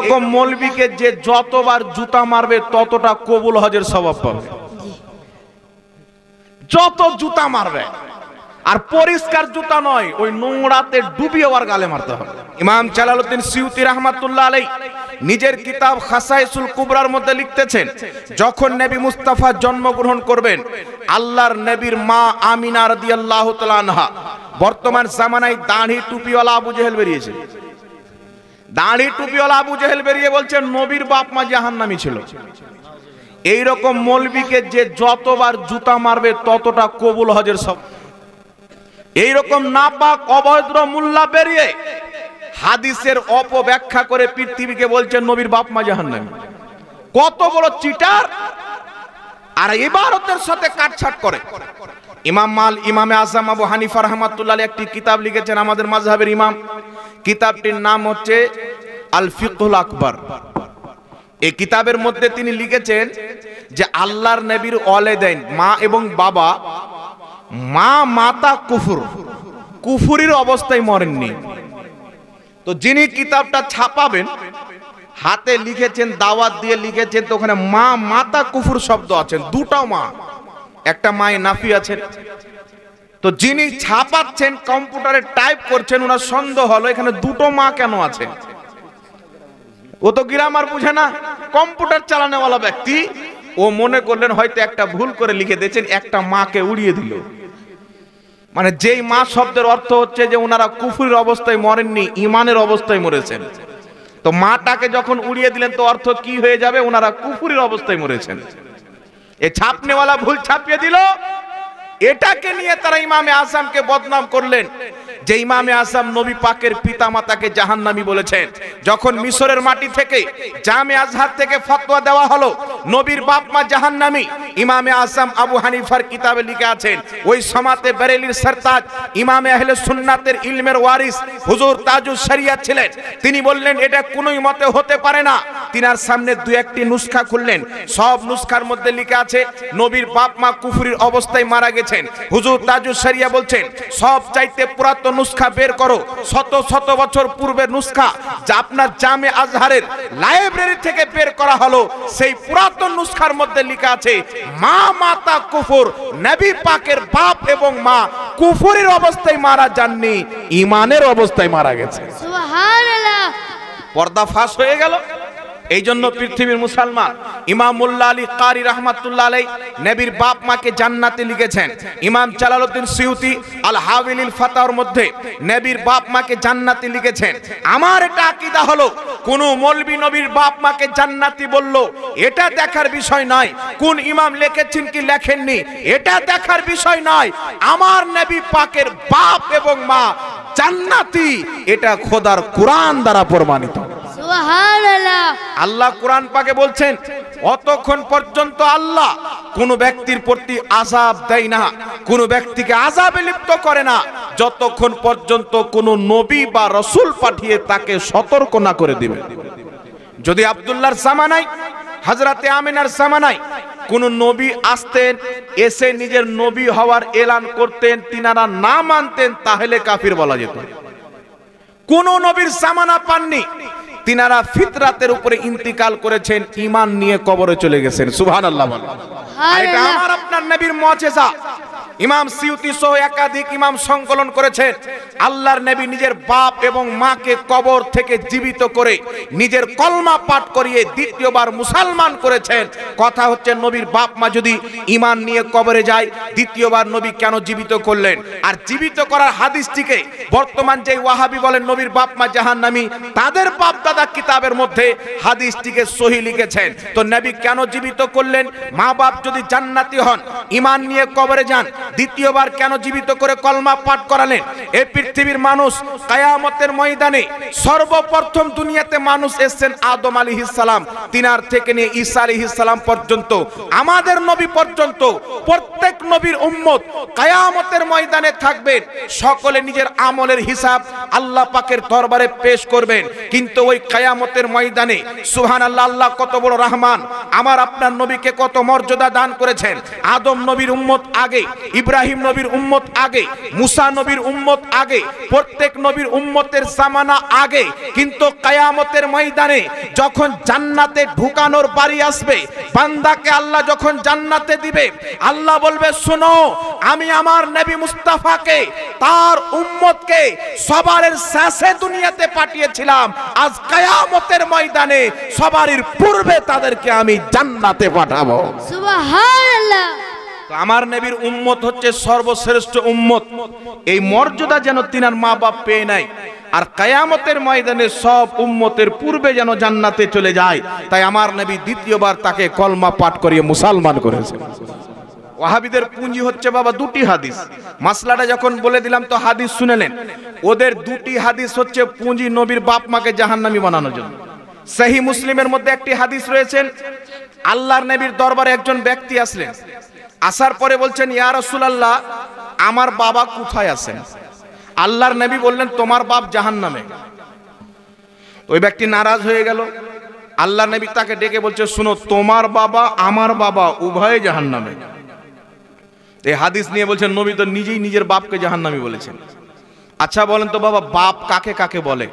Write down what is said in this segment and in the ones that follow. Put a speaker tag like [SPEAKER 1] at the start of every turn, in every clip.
[SPEAKER 1] এইরকম মৌলবীকে যে যতবার জুতা মারবে ততটা কবুল হজের সওয়াব পাবে, যত জুতা মারবে। আর পরিষ্কার জুতা নয়, ওই নোংরাতে ডুবিয়ে ওর গালে মারতে হবে। ইমাম জালালউদ্দিন সিউতি রাহমাতুল্লাহ আলাইহি নিজের কিতাব খাসাইসুল কুবরার মধ্যে লিখতেছেন, যখন নবী মুস্তাফা জন্মগ্রহণ করবেন, আল্লাহর নবীর মা আমিনা রাদিয়াল্লাহু তাআলা আনহা, বর্তমান জামানায় দাড়ি টুপিওয়ালা আবু জেহেল বেরিয়েছে, দাড়ি টুপিওয়ালা আবু জেহেল বেরিয়ে বলছেন নবীর বাপ মা জাহান্নামী ছিল। এইরকম মৌলবীকে যে যতবার জুতা মারবে ততটা কবুল হজের সব। এইরকম নাপাক অভদ্র মোল্লা বেরিয়ে হাদিসের অপব্যাখ্যা করে পৃথিবীকে বলছেন নবীর বাপ মা জাহান্নামী। কত বড় চিটার! আর ইবারতের সাথে কাটছাট করে। ইমামে আযম আবু হানিফা রাহমাতুল্লাহ আলাইহি একটি কিতাব লিখেছেন, আমাদের মাযহাবের ইমাম। কিতাবটির নাম হচ্ছে আল ফিকহুল আকবার। এই কিতাবের মধ্যে তিনি লিখেছেন যে আল্লাহর নবীর ওয়ালিদাইন, মা এবং বাবা, মা মাতা কুফুরির অবস্থায় মরেননি। তো যিনি কিতাবটা ছাপাবেন হাতে লিখেছেন, দাওয়াত দিয়ে লিখেছেন, তো ওখানে মা মাতা কুফুর শব্দ আছেন, দুটাও মা, একটা মায়ে নাফি আছেন। তো যিনি ছাপাচ্ছেন, কম্পিউটারে টাইপ করছেন, ওনার সন্দেহ হলো এখানে দুটো মা কেন আছে। ও তো গ্রামার বুঝে না, কম্পিউটার চালানোওয়ালা ব্যক্তি। ও মনে করলেন হয়তো একটা ভুল করে লিখে দিয়েছেন, একটা মাকে উড়িয়ে দিল। মানে যেই মা শব্দের অর্থ হচ্ছে যে ওনারা কুফরির অবস্থায় মরেননি, ইমানের অবস্থায় মরেছেন। তো মাটাকে যখন উড়িয়ে দিলেন তো অর্থ কি হয়ে যাবে, ওনারা কুফরির অবস্থায় মরেছেন। এই ছাপনেওয়ালা ভুল ছাপিয়ে দিল। এটাকে নিয়ে তারা ইমামে আযমকে বদনাম করলেন যে ইমামে আযম নবী পাকের পিতা মাতাকে জাহান্নামী বলেছেন। যখন মিশরের মাটি থেকে জামে আজহার থেকে ফতোয়া দেওয়া হলো নবীর বাপ মা জাহান্নামী, ইমামে আযম আবু হানিফার কিতাবে লিখে আছেন, ওই সমাতে বেরেলির সরতাজ ইমামে আহলে সুন্নাতের ইলমের ওয়ারিস হুজুর তাজুস শরিয়াত ছিলেন। তিনি বললেন এটা কোনোই মতে হতে পারে না। তিনার সামনে দু একটি নুসখা খুললেন, সব নুসখার মধ্যে লিখে আছে নবীর বাপ মা কুফরির অবস্থায় মারা গেছেন। হুজুর তাজুস শরিয়া বলছেন সব চাইতে পুরাতন নুসখা বের করো, শত শত বছর পূর্বের নুসখা যা আপনার জামে আজহারের লাইব্রেরি থেকে বের করা হলো, সেই পুরাতন নুসখার মধ্যে লেখা আছে মা মাতা কুফর, নবী পাকের বাপ এবং মা কুফরের অবস্থায় মারা যাননি, ঈমানের অবস্থায় মারা গেছে।
[SPEAKER 2] সুবহানাল্লাহ।
[SPEAKER 1] পর্দা ফাঁস হয়ে গেল। এই জন্য পৃথিবীর মুসলমান ইমাম মোল্লা আলী কারি রাহমাতুল্লাহ আলাইহি নবীর বাপ মাকে জান্নাতে লিখেছেন। ইমাম জালালউদ্দিন সিউতি আল হাওয়াইলিল ফাতাওয়ার মধ্যে নবীর বাপ মাকে জান্নাতে লিখেছেন। আমার এটা আকীদা হলো কোন মৌলবী নবীর বাপ মাকে জান্নাতি বলল এটা দেখার বিষয় নয়, কোন ইমাম লিখেছেন কি লেখেননি এটা দেখার বিষয় নয়, আমার নবী পাকের বাপ এবং মা জান্নাতি, এটা খোদার কোরআন দ্বারা প্রমাণিত।
[SPEAKER 2] সুবহানাল্লাহ।
[SPEAKER 1] আল্লাহ কোরআন পাকে বলছেন অতক্ষণ পর্যন্ত আল্লাহ কোন ব্যক্তির প্রতি আযাব দেয় না, কোন ব্যক্তিকে আযাবে লিপ্ত করে না, যতক্ষণ পর্যন্ত কোন নবী বা রাসূল পাঠিয়ে তাকে সতর্ক না করে দিবে। যদি আব্দুল্লাহর জামানায়, হযরতে আমিনার জামানায় কোন নবী আসতেন, এসে নিজের নবী হওয়ার এলান করতেন, তিনারা না মানতেন, তাহলে কাফির বলা যেত। কোন নবীর জামানা পাননি, তিনারা ফিতরাতের উপরে ইন্তিকাল করেছেন, ঈমান নিয়ে কবরে চলে গেছেন। সুবহানাল্লাহ। এটা আমার আপনার নবীর মুজিজা। ইমাম সিউতি সহ একাধিক ইমাম সংকলন করেছেন আল্লাহর নবী নিজের বাপ এবং মাকে কবর থেকে জীবিত করে নিজের কলমা পাঠ করিয়ে দ্বিতীয়বার মুসলমান করেছেন। কথা হচ্ছে নবীর বাপ মা যদি ঈমান নিয়ে কবরে যায়, দ্বিতীয়বার নবী কেন জীবিত করলেন? আর জীবিত করার হাদিসটিকে বর্তমান যে ওয়াহাবি বলেন নবীর বাপ মা জাহান্নামী, তাদের বাপ দাদা কিতাবের মধ্যে হাদিসটিকে সহি লিখেছেন। তো নবী কেন জীবিত করলেন? মা বাপ যদি জান্নাতি হন, ঈমান নিয়ে কবরে যান, দ্বিতীয়বার কেন জীবিত করে কলমা পাঠ করালেন? এই পৃথিবীর মানুষ কিয়ামতের ময়দানে সর্বপ্রথম দুনিয়াতে মানুষ এসেছেন আদম আলাইহিস সালাম, তিনার থেকে নিয়ে ঈসা আলাইহিস সালাম পর্যন্ত, আমাদের নবী পর্যন্ত প্রত্যেক নবীর উম্মত কিয়ামতের ময়দানে থাকবেন। সকলে নিজের আমলের হিসাব আল্লাহ পাকের দরবারে পেশ করবেন। কিন্তু ওই কিয়ামতের ময়দানে সুবহানাল্লাহ, আল্লাহ কত বড় রহমান, আমার আপনার নবীকে কত মর্যাদা দান করেছেন। আদম নবীর উম্মত আগে ইব্রাহিম নবীর উম্মত আগে, মুসা নবীর উম্মত আগে, প্রত্যেক নবীর উম্মতের জামানা আগে। কিন্তু কিয়ামতের ময়দানে যখন জান্নাতে ঢুকানোর বাড়ি আসবে, বান্দাকে আল্লাহ যখন জান্নাতে দিবে, আল্লাহ বলবে শোনো, আমি আমার নবী মুস্তাফাকে, তার উম্মতকে সবার শেষে দুনিয়াতে পাঠিয়েছিলাম। আজ কিয়ামতের ময়দানে সবার পূর্বে তাদেরকে আমি জান্নাতে পাঠাবো।
[SPEAKER 2] সুবহানাল্লাহ।
[SPEAKER 1] তো আমার নবীর উম্মত হচ্ছে সর্বশ্রেষ্ঠ উম্মত। এই মর্যাদা যেন তিনার মা বাপ পেয়ে নাই, আর কিয়ামতের ময়দানে সব উম্মতের পূর্বে যেন জান্নাতে চলে যায়। তাই আমার নবী দ্বিতীয়বার তাকে কলমা পাঠ করিয়ে মুসলমান করেছে। ওয়াহাবিদের পুঁজি হচ্ছে বাবা দুটি হাদিস। মাসলাটা যখন বলে দিলাম তো হাদিস শুনেলেন। ওদের দুটি হাদিস হচ্ছে পুঁজি নবীর বাপ মাকে জাহান্নামী বানানোর জন্য। সহিহ মুসলিমের মধ্যে একটি হাদিস রয়েছেন, আল্লাহর নবীর দরবারে একজন ব্যক্তি আসলেন। আসার পরে বলছেন, ইয়া রাসূলুল্লাহ, আমার বাবা কোথায় আছেন? আল্লাহর নবী বললেন, তোমার বাপ জাহান্নামে। ওই ব্যক্তি নারাজ হয়ে গেল। আল্লাহর নবী তাকে ডেকে বলছে, শুনো, তোমার বাবা আমার বাবা উভয়ে জাহান্নামে। এই হাদিস নিয়ে বলছেন, নবী তো নিজেই নিজের বাপকে জাহান্নামী বলেছেন। আচ্ছা বলেন তো বাবা, বাপ কাকে কাকে বলে?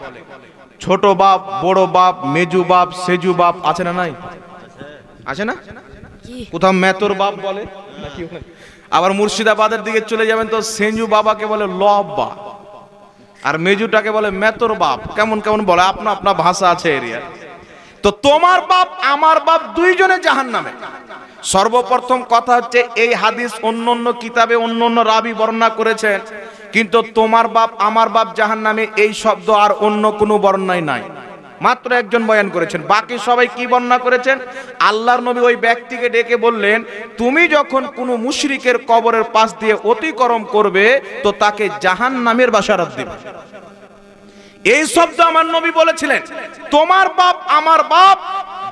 [SPEAKER 1] ছোট বাপ, বড় বাপ, মেজু বাপ, সেজু বাপ আছে না? নাই আছে না? কোথাও মেতর বাপ বলে নাকি? আবার মুর্শিদাবাদের দিকে চলে যাবেন তো সেজু বাবাকে বলে লব্বা, আর মেজুটাকে বলে মেতর বাপ। কেমন কেমন বলে, আপনা আপনা ভাষা আছে এরিয়া। তো তোমার বাপ আমার বাপ দুইজনে জাহান্নামে। সর্বপ্রথম কথা হচ্ছে, এই হাদিস অন্য অন্য কিতাবে অন্য অন্য রাবি বর্ণনা করেছেন, কিন্তু তোমার বাপ আমার বাপ জাহান্নামে এই শব্দ আর অন্য কোনো বর্ণনায় নাই। মাত্র একজন বয়ান করেছেন, বাকি সবাই কি বর্ণনা করেছেন? আল্লাহর নবী ওই ব্যক্তিকে ডেকে বললেন, তুমি যখন কোনো মুশরিকের কবরের পাশ দিয়ে অতিক্রম করবে তো তাকে জাহান্নামের বাশারাত দিবে। এই শব্দ আমার নবী বলেছিলেন। তোমার বাপ আমার বাপ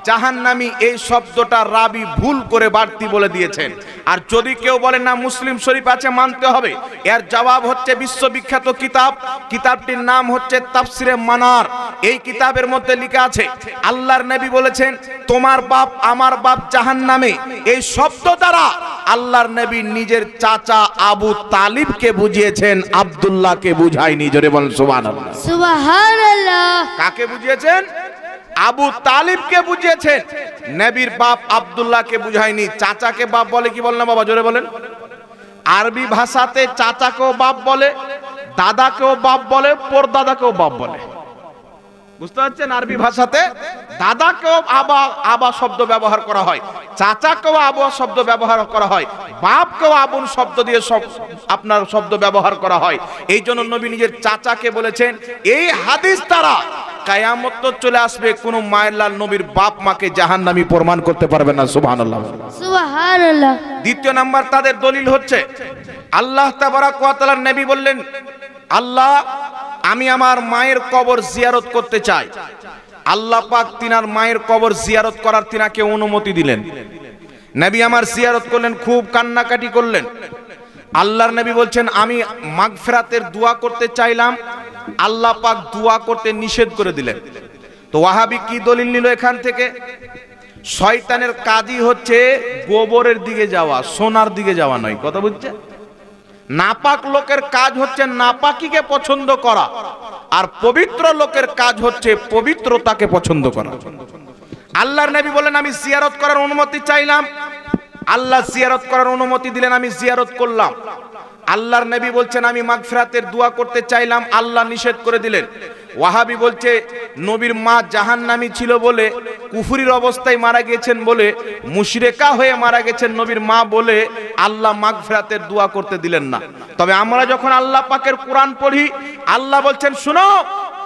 [SPEAKER 1] জাহান্নামী, এই শব্দটা রাবি ভুল করে বাড়তি বলে দিয়েছেন। আর যদি কেউ বলে না মুসলিম শরীফ আছে, মানতে হবে। এর জবাব হচ্ছে বিশ্ববিখ্যাত কিতাব, কিতাবটির নাম হচ্ছে তাফসিরে মানার। এই কিতাবের মধ্যে লেখা আছে, আল্লাহর নবী বলেছেন, তোমার বাপ আমার বাপ জাহান্নামে। এই শব্দ দ্বারা আল্লাহর নবী নিজের চাচা আবু তালিবকে বুঝিয়েছেন, আব্দুল্লাহকে বুঝায়নি। জোরে বলেন সুবহানাল্লাহ।
[SPEAKER 2] সুবহানাল্লাহ।
[SPEAKER 1] কাকে বুঝিয়েছেন? আবু তালিবকে বুঝিয়েছেন, নবীর বাপ আব্দুল্লাহকে বুঝায়নি। চাচাকে বাপ বলে কি বল না বাবা, জোরে বলেন। আরবি ভাষাতে চাচাকেও বাপ বলে, দাদাকেও বাপ বলে, পরদাদাকেও বাপ বলে। বুঝতে পারছেন? আরবি ভাষাতে দাদাকেও আবা আবা শব্দ ব্যবহার করা হয়, চাচাকেও আবা শব্দ ব্যবহার করা হয়, বাপকেও আবুন শব্দ দিয়ে সব আপনার শব্দ ব্যবহার করা হয়। এই জন্য নবী নিজের চাচাকে বলেছেন। এই হাদিস দ্বারা কিয়ামত তো চলে আসবে, কোন মায়ের লাল নবীর বাপ মাকে জাহান্নামী প্রমাণ করতে পারবে না। সুবহানাল্লাহ,
[SPEAKER 2] সুবহানাল্লাহ।
[SPEAKER 1] দ্বিতীয় নাম্বার তাদের দলিল হচ্ছে, আল্লাহ তাবারাক ওয়া তাআলার নবী বললেন, আল্লাহ, আমি আমার মায়ের কবর জিয়ারত করতে চাই। আল্লাহ পাক তিনার মায়ের কবর জিয়ারত করার তিনাকে অনুমতি দিলেন। নবী আমার জিয়ারত করলেন, খুব কান্নাকাটি করলেন। আল্লাহর নবী বলছেন, আমি মাগফিরাতের দোয়া করতে চাইলাম, আল্লাহ পাক দোয়া করতে নিষেধ করে দিলেন। তো ওয়াহাবি কি দলিল নিল এখান থেকে? শয়তানের কাজই হচ্ছে গোবরের দিকে যাওয়া, সোনার দিকে যাওয়া নয়। কথা বুঝছে? নাপাক লোকের কাজ হচ্ছে নাপাকিকে পছন্দ করা, আর পবিত্র লোকের কাজ হচ্ছে পবিত্রতাকে পছন্দ করা। আল্লাহর নবী বলেন, আমি জিয়ারত করার অনুমতি চাইলাম, আল্লাহ জিয়ারত করার অনুমতি দিলেন, আমি জিয়ারত করলাম। আল্লাহর নবী বলছেন, আমি মাগফিরাতের দোয়া করতে চাইলাম, আল্লাহ নিষেধ করে দিলেন। ওয়াহাবি বলছে, নবীর মা জাহান্নামী ছিল বলে, কুফরির অবস্থায় মারা গেছেন বলে, মুশরিকা হয়ে মারা গেছেন নবীর মা বলে, আল্লাহ মাগফিরাতের দোয়া করতে দিলেন না। তবে আমরা যখন আল্লাহ পাকের কোরআন পড়ি, আল্লাহ বলছেন, শুনো,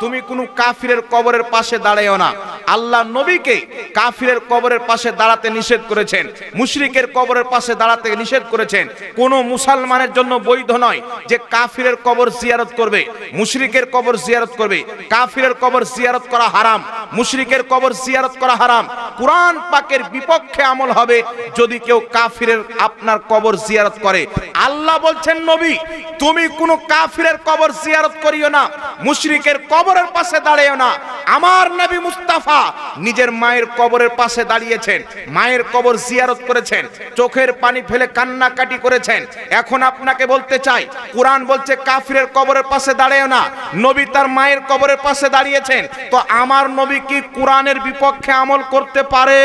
[SPEAKER 1] তুমি কোনো কাফিরের কবরের পাশে দাঁড়াইও না। আল্লাহ নবীকে কাফিরের কবরের পাশে দাঁড়াতে নিষেধ করেছেন, মুশরিকের কবরের পাশে দাঁড়াতে নিষেধ করেছেন। কোনো মুসলমানের জন্য বৈধ নয় যে কাফিরের কবর জিয়ারত করবে, মুশরিকের কবর জিয়ারত করবে। কাফিরের কবর জিয়ারত করা হারাম, মুশরিকের কবর জিয়ারত করা হারাম। কুরআন পাকের বিপক্ষে আমল হবে যদি কেউ কাফিরের আপনার কবর জিয়ারত করে। আল্লাহ বলছেন, নবী, তুমি কোনো কাফিরের কবর জিয়ারত করিও না, মুশরিকের কবরের পাশে দাঁড়াইও না। আমার নবী মুস্তাফা মুস্তাফা নিজের মায়ের কবরের পাশে দাঁড়িয়েছেন, মায়ের কবর জিয়ারত করেছেন, চোখের পানি ফেলে কান্নাকাটি করেছেন। এখন আপনাকে বলতে চাই, কুরআন বলছে কাফিরের কবরের পাশে দাঁড়ায়ও না, নবী তার মায়ের কবরের পাশে দাঁড়িয়েছেন। তো আমার নবী কি কুরআনের বিপক্ষে আমল করতে পারে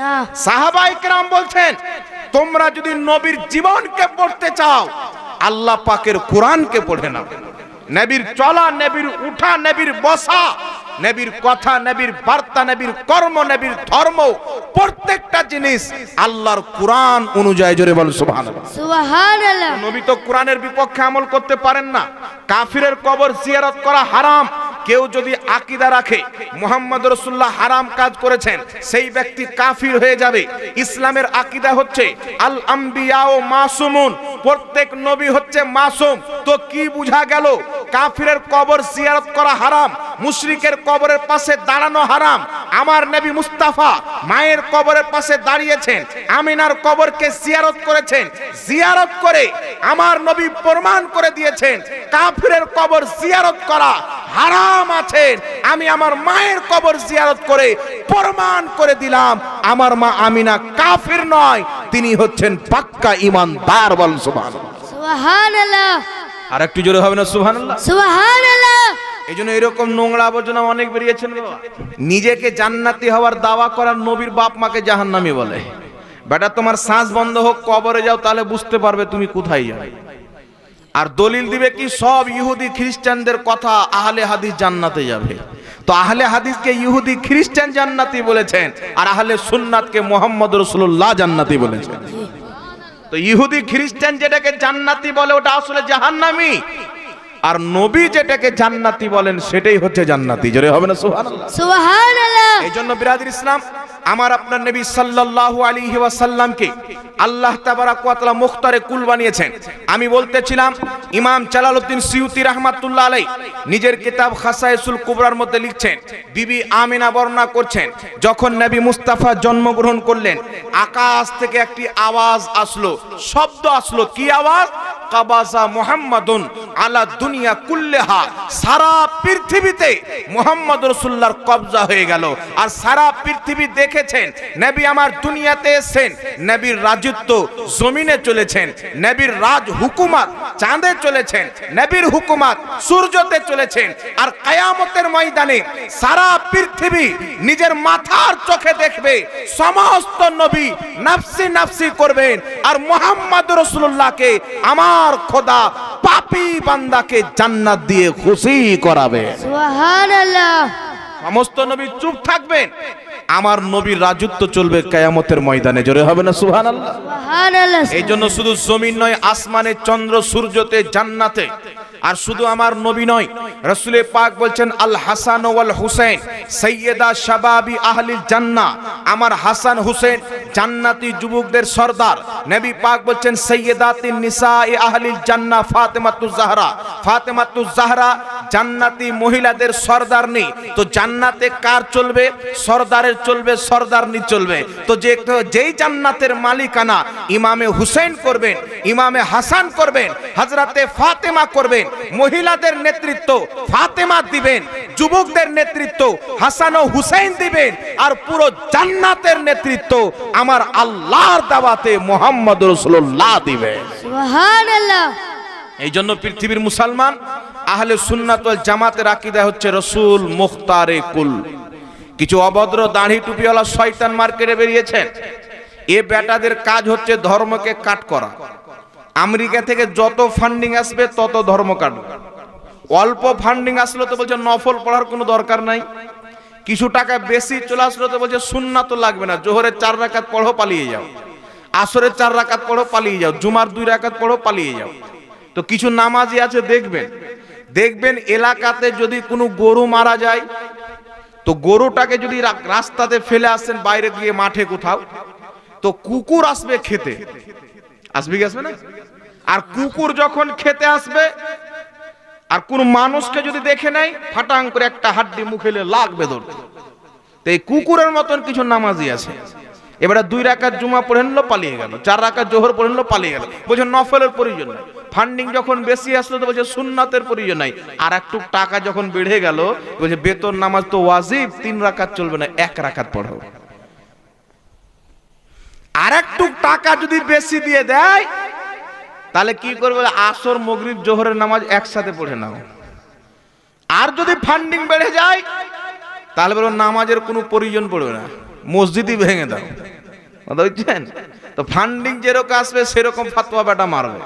[SPEAKER 2] না।
[SPEAKER 1] সাহাবায়ে কেরাম বলছেন, তোমরা যদি নবীর জীবনকে পড়তে চাও আল্লাহ পাকের কোরআনকে পড়ে নাও। নবীর চলা, নবীর উঠা, নবীর বসা, নবীর কথা, নবীর বার্তা, নবীর কর্ম, নবীর ধর্ম, প্রত্যেকটা জিনিস আল্লাহর কোরআন অনুযায়ী। জোরে বল সুবহানাল্লাহ।
[SPEAKER 2] সুবহানাল্লাহ।
[SPEAKER 1] নবী তো কোরআনের বিপক্ষে আমল করতে পারেন না। কাফিরের কবর জিয়ারত করা হারাম। কেউ যদি আকীদা রাখে মুহাম্মদ রাসূলুল্লাহ হারাম কাজ করেছেন, সেই ব্যক্তি কাফির হয়ে যাবে। ইসলামের আকীদা হচ্ছে আল আম্বিয়াউ মাসুমুন, প্রত্যেক নবী হচ্ছে মাসুম। তো কি বুঝা গেল? কাফিরের কবর জিয়ারত করা হারাম, মুশরিকের কবরের পাশে দাঁড়ানো হারাম। আমার নবী মুস্তাফা মায়ের কবরের পাশে দাঁড়িয়েছেন, আমিনার কবরকে জিয়ারত করেছেন। জিয়ারত করে আমার নবী প্রমাণ করে দিয়েছেন কাফিরের কবর জিয়ারত করা হারাম আছে। আমি আমার মায়ের কবর জিয়ারত করে প্রমাণ করে দিলাম আমার মা আমিনা কাফির নয়, তিনি হচ্ছেন পাক্কা ঈমানদার। বল সুবহানাল্লাহ।
[SPEAKER 2] সুবহানাল্লাহ।
[SPEAKER 1] আর একটু জোরে হবে না সুবহানাল্লাহ?
[SPEAKER 2] সুবহানাল্লাহ।
[SPEAKER 1] এই জন্য এরকম নোংরা আবর্জনা অনেক বেরিয়েছেন বাবা। নিজেকে জান্নাতি হওয়ার দাওয়া করার নবীর বাপ মাকে জাহান্নামী বলে। বেটা তোমার শ্বাস বন্ধ হোক, কবরে যাও, তাহলে বুঝতে পারবে তুমি কোথায় যাবে। আর দলিল দিবে কি সব ইহুদি খ্রিস্টানদের কথা আহলে হাদিস জান্নাতে যাবে। তো আহলে হাদিসকে ইহুদি খ্রিস্টান জান্নাতি বলেছেন, আর আহলে সুন্নাতকে মুহাম্মদ রাসূলুল্লাহ জান্নাতি বলেছেন। তো ইহুদি খ্রিস্টান যেটাকে জান্নাতি বলে ওটা আসলে জাহান্নামী, আর নবী যেটাকে জান্নাতি বলেন সেটাই হচ্ছে জান্নাতি। জোরে হবে না সুবহানাল্লাহ?
[SPEAKER 2] সুবহানাল্লাহ।
[SPEAKER 1] এই জন্য বিরাদির ইসলাম, আমার আপনার নবী সাল্লাল্লাহু আলাইহি ওয়াসাল্লামকে আল্লাহ তাবারাক ওয়া তাআলা মুখতারে কুল বানিয়েছেন। আমি বলতেছিলাম ইমাম জালালউদ্দিন সিউতি রাহমাতুল্লাহ আলাইহি নিজের কিতাব খাসায়েসুল কুবরার মধ্যে লিখছেন, বিবি আমিনা বর্ণনা করছেন, যখন নবী মুস্তাফা জন্মগ্রহণ করলেন আকাশ থেকে একটি আওয়াজ আসলো, শব্দ আসলো। কি আওয়াজ? কাবাজা মুহাম্মাদুন আলা দুনিয়া কুল্লিহা, সারা পৃথিবীতে মুহাম্মদ রাসূলুল্লাহর কবজা হয়ে গেল। আর সারা পৃথিবী দেখেছেন নবী আমার দুনিয়াতে এসেছেন, নবীর রাজত্ব জমিনে চলেছেন, নবীর রাজ হুকুমত চাঁদে চলেছেন, নবীর হুকুমত সূর্যতে চলেছেন। আর কিয়ামতের ময়দানে সারা পৃথিবী নিজের মাথার চোখে দেখবে সমস্ত নবী নফসি নফসি করবেন, আর মুহাম্মদ রাসূলুল্লাহকে আমার খোদা পাপী বান্দাকে জান্নাত দিয়ে খুশি করাবে।
[SPEAKER 2] সুবহানাল্লাহ।
[SPEAKER 1] সমস্ত নবী চুপ থাকবেন, আমার নবীর রাজত্ব চলবে কিয়ামতের ময়দানে। জোরে হবে না সুবহানাল্লাহ?
[SPEAKER 2] সুবহানাল্লাহ।
[SPEAKER 1] এই জন্য শুধু জমিন নয়, আসমানে, চন্দ্র সূর্যতে, জান্নাতে। আর শুধু আমার নবী নয়, রাসূল পাক বলছেন আল হাসান ওয়াল হুসাইন সাইয়্যিদা শাবাবি আহলিল জান্নাহ, আমার হাসান হুসেন জান্নাতি যুবকদের সরদার। নবী পাক বলছেন সাইয়্যিদাতিন নিসাই আহলিল জান্নাহ ফাতেমাতুজ জাহরা, ফাতেমাতুজ জাহরা জান্নাতি মহিলাদের সরদারনি। তো জান্নাতে কার চলবে? সরদারের চলবে, সরদারনি চলবে। তো যেই জান্নাতের মালিকানা ইমামে হুসেন করবেন, ইমামে হাসান করবেন, হযরতে ফাতেমা করবেন, মহিলাদের নেতৃত্ব ফাতেমা দিবেন, যুবকদের নেতৃত্ব হাসান ও হুসেন দিবেন, আর পুরো জান্নাতের নেতৃত্ব আমার আল্লাহর দাওয়াতে মুহাম্মদ রাসূলুল্লাহ দিবেন।
[SPEAKER 2] সুবহানাল্লাহ।
[SPEAKER 1] এই জন্য পৃথিবীর মুসলমান আহলে সুন্নাত ওয়াল জামাতের আকীদা হচ্ছে রাসূল মুখতারে কুল। কিছু অভদ্র দাড়ি টুপিওয়ালা শয়তান মার্কেটে বেরিয়েছেন, এ বেটাদের কাজ হচ্ছে ধর্মকে কাট করা। আমেরিকা থেকে যত ফান্ডিং আসবে তত ধর্ম কাটবে। অল্প ফান্ডিং আসলো তো বলছে নফল পড়ার কোনো দরকার নাই। কিছু টাকা বেশি চলে আসলো তো বলছে সুন্নাত তো লাগবে না, জোহরের 4 রাকাত পড়ো পালিয়ে যাও, আসরের 4 রাকাত পড়ো পালিয়ে যাও, জুমার 2 রাকাত পড়ো পালিয়ে যাও। তো কিছু নামাজি আছে দেখবেন এলাকাতে যদি কোনো গরু মারা যায়, তো গরুটাকে যদি রাস্তাতে ফেলে আসেন, বাইরে গিয়ে মাঠে কোথাও, তো কুকুর আসবে খেতে, আসবে কি আসবে না? আর কুকুর যখন খেতে আসবে, আর কোন মানুষকে যদি দেখে নেয়, ফাটাং করে একটা হাড্ডি মুখে লাগবে ধরতে। তো এই কুকুরের মতন কিছু নামাজি আছে, এবারে 2 রাকাত জুমা পড়ে নিল পালিয়ে গেল, 4 রাকাত জোহর পড়ে নিল পালিয়ে গেল, বলছে নফলের প্রয়োজন নাই। ফান্ডিং যখন বেশি আসলো তো বলছে সুন্নাতের প্রয়োজন নাই, আর একটু টাকা যখন বেড়ে গেল বলছে বেতন নামাজ তো ওয়াজিব, 3 রাকাত চলবে না, 1 রাকাত পড়ো। আর একটু টাকা যদি বেশি দিয়ে দেয় তাহলে কি করবে, আসর মাগরিব জোহরের নামাজ একসাথে পড়ে নাও। আর যদি ফান্ডিং বেড়ে যায় তাহলে বলো নামাজের কোনো প্রয়োজন পড়বে না, মসজিদই ভেঙে দাও। কথা বুঝছেন? তো ফান্ডিং যেরকম আসবে সেরকম ফাতোয়া বেটা মারবে।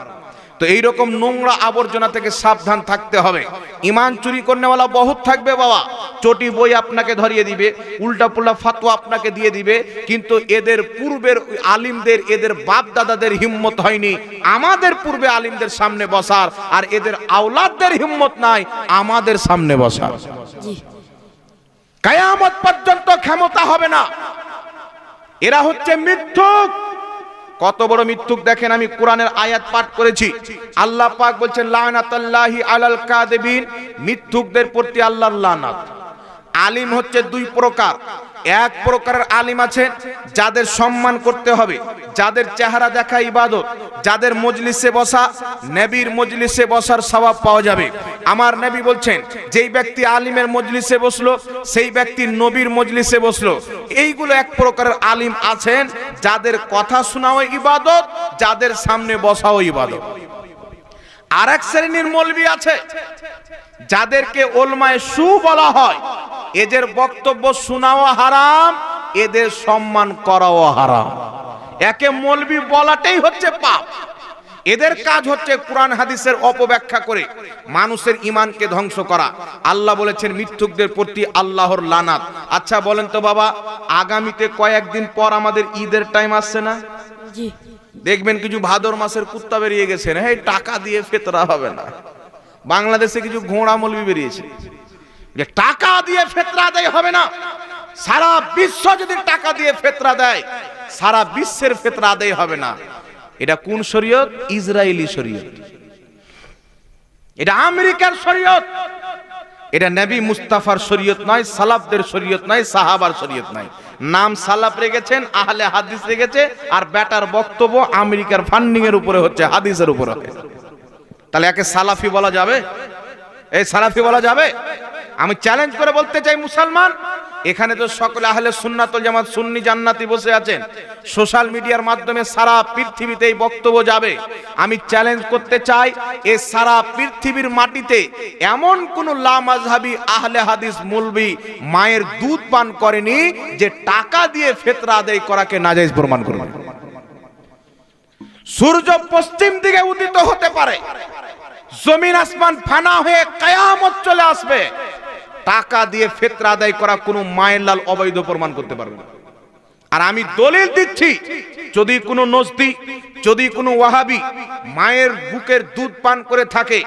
[SPEAKER 1] তো এইরকম নোংরা আবর্জনা থেকে সাবধান থাকতে হবে। ইমান চুরি করনেওয়ালা বহুত থাকবে বাবা, চটি বই আপনাকে ধরিয়ে দিবে, উল্টা পুল্টা ফাতোয়া আপনাকে দিয়ে দিবে, কিন্তু এদের পূর্বের আলিমদের, এদের বাপ দাদাদের হিম্মত হয়নি আমাদের পূর্বে আলিমদের সামনে বসার, আর এদের আওলাদদের হিম্মত নাই আমাদের সামনে বসার। কিয়ামত পর্যন্ত ক্ষমতা হবে না। এরা হচ্ছে মিথ্যুক। কত বড় মিথ্যুক দেখেন, আমি কোরআনের আয়াত পাঠ করেছি। আল্লাহ পাক বলছেন লানাতুল্লাহি আলাল কাযিবিন, মিথ্যুকদের প্রতি আল্লাহর লানাত। আলিম হচ্ছে 2 প্রকার। এক প্রকারের আলিম আছে যাদের সম্মান করতে হবে, যাদের চেহারা দেখা ইবাদত, যাদের মজলিসে বসা নবীর মজলিসে বসার সওয়াব পাওয়া যাবে। আমার নবী বলছেন যেই ব্যক্তি আলিমের মজলিসে বসলো সেই ব্যক্তি নবীর মজলিসে বসলো। এইগুলো এক প্রকারের আলিম আছেন যাদের কথা শোনাও ইবাদত, যাদের সামনে বসাও ইবাদত। আর এক শ্রেণীর মৌলবী আছে যাদেরকে উলমায়ে সু বলা হয়, এদের বক্তব্য শোনাও হারাম, এদের সম্মান করাও হারাম। একে মৌলবী বলাটাই হচ্ছে পাপ। এদের কাজ হচ্ছে কোরআন হাদিসের অপব্যাখ্যা করে মানুষের ঈমানকে ধ্বংস করা। আল্লাহ বলেছেন মিথ্যুকদের প্রতি আল্লাহর লানাত। আচ্ছা বলেন তো বাবা, আগামীতে কয়েকদিন পর আমাদের ঈদের টাইম আসছে না?
[SPEAKER 2] জি।
[SPEAKER 1] দেখবেন কিছু ভাদর মাসের কুত্তা বেরিয়ে গেছে, এই টাকা দিয়ে ফিতরা হবে না। বাংলাদেশে কিছু ঘোড়া মৌলবী বেরিয়েছে যে টাকা দিয়ে ফিতরা আদায় হবে না। সারা বিশ্ব যদি টাকা দিয়ে ফিতরা দেয়, সারা বিশ্বের ফিতরা আদায় হবে না। এটা কোন শরীয়ত? ইসরায়েলি শরীয়ত। এটা আমেরিকার শরীয়ত। এটা নবী মুস্তাফার শরীয়ত নয়, সালাফদের শরীয়ত নয়, সাহাবার শরীয়ত নয়। নাম সালাফ রেখেছেন, আহলে হাদিস রেখেছে, আর বেটার বক্তব্য আমেরিকার ফান্ডিং এর উপরে হচ্ছে, হাদিসের উপরে। তাহলে একে সালাফি বলা যাবে? এই সালাফি বলা যাবে? আমি চ্যালেঞ্জ করে বলতে চাই মুসলমান, এখানে তো সকলে আহলে সুন্নাত ওয়াল জামাত সুন্নি জান্নাতি বসে আছেন, সোশ্যাল মিডিয়ার মাধ্যমে সারা পৃথিবীতে এই বক্তব্য যাবে। আমি চ্যালেঞ্জ করতে চাই, এই সারা পৃথিবীর মাটিতে এমন কোন লামাযহাবী আহলে হাদিস মৌলবী মায়ের দুধ পান করেনি যে টাকা দিয়ে ফিতরা আদায় করাকে নাজায়েজ প্রমাণ করবে। সূর্য পশ্চিম দিকে উদিত হতে পারে, জমিন আসমান ফানা হয়ে কিয়ামত চলে আসবে, টাকা দিয়ে ফিতরা আদায় করা কোনো মায়ের লাল অবৈধ প্রমাণ করতে পারবে না। আর আমি দলিল দিচ্ছি, যদি কোনো নজদি, যদি কোনো ওয়াহাবি মায়ের বুকের দুধ পান করে থাকে,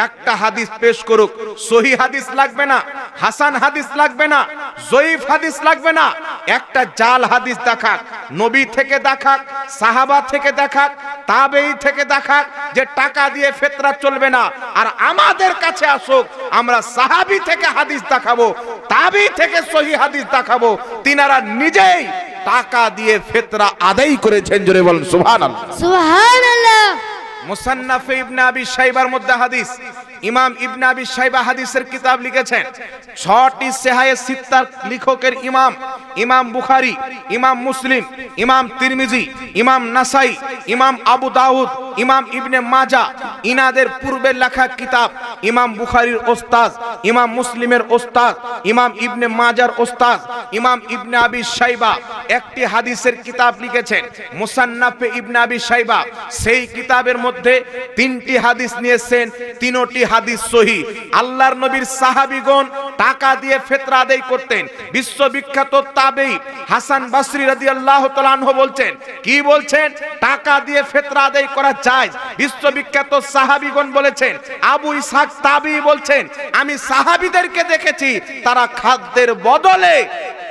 [SPEAKER 1] একটা হাদিস পেশ করুক, সহি হাদিস লাগবে না, হাসান হাদিস লাগবে না, জয়ীফ হাদিস লাগবে না, একটা জাল হাদিস দেখাক, নবী থেকে দেখাক, সাহাবা থেকে দেখাক, তাবেঈ থেকে দেখাক যে টাকা দিয়ে ফিতরা চলবে না। আর আমাদের কাছে আসুক, আমরা সাহাবী থেকে হাদিস দেখাবো, তাবেঈ থেকে সহি হাদিস দেখাবো, তিনারা নিজেই টাকা দিয়ে ফিতরা আদায় করেছেন। জোরে বলেন সুবহানাল্লাহ।
[SPEAKER 2] সুবহানাল্লাহ।
[SPEAKER 1] মুসান্নাফে ইবনে আবি শাইবার মধ্যে হাদিস, ইমাম ইবনে আবি শাইবা হাদিসের কিতাব লিখেছেন। 6টি সেহায়ে সিত্তার লেখকের ইমাম, ইমাম বুখারী, ইমাম মুসলিম, ইমাম তিরমিজি, ইমাম নাসাই, ইমাম আবু দাউদ, ইমাম ইবনে মাজা, ইনাদের পূর্বের লেখা কিতাব, ইমাম বুখারীর ওস্তাদ, ইমাম মুসলিমের ওস্তাদ, ইমাম ইবনে মাজার ওস্তাদ, ইমাম ইবনে আবি শাইবা একটি হাদিসের কিতাব লিখেছেন, মুসান্নাফে ইবনে আবি শাইবা। সেই কিতাবের মধ্যে 3টি হাদিস নিয়েছেন, 3টি হাদিস সহিহ। আল্লাহর নবীর সাহাবীগণ টাকা দিয়ে ফিতরা আদায় করতেন। বিশ্ববিখ্যাত তাবেঈ হাসান বসরি রাদিয়াল্লাহু তাআলা আনহু বলছেন, কি বলছেন? টাকা দিয়ে ফিতরা আদায় করা জায়েজ। বিশ্ববিখ্যাত সাহাবীগণ বলেছেন, আবু ইসহাক তাবেঈ বলছেন, আমি সাহাবীদেরকে দেখেছি তারা খাদ্যের বদলে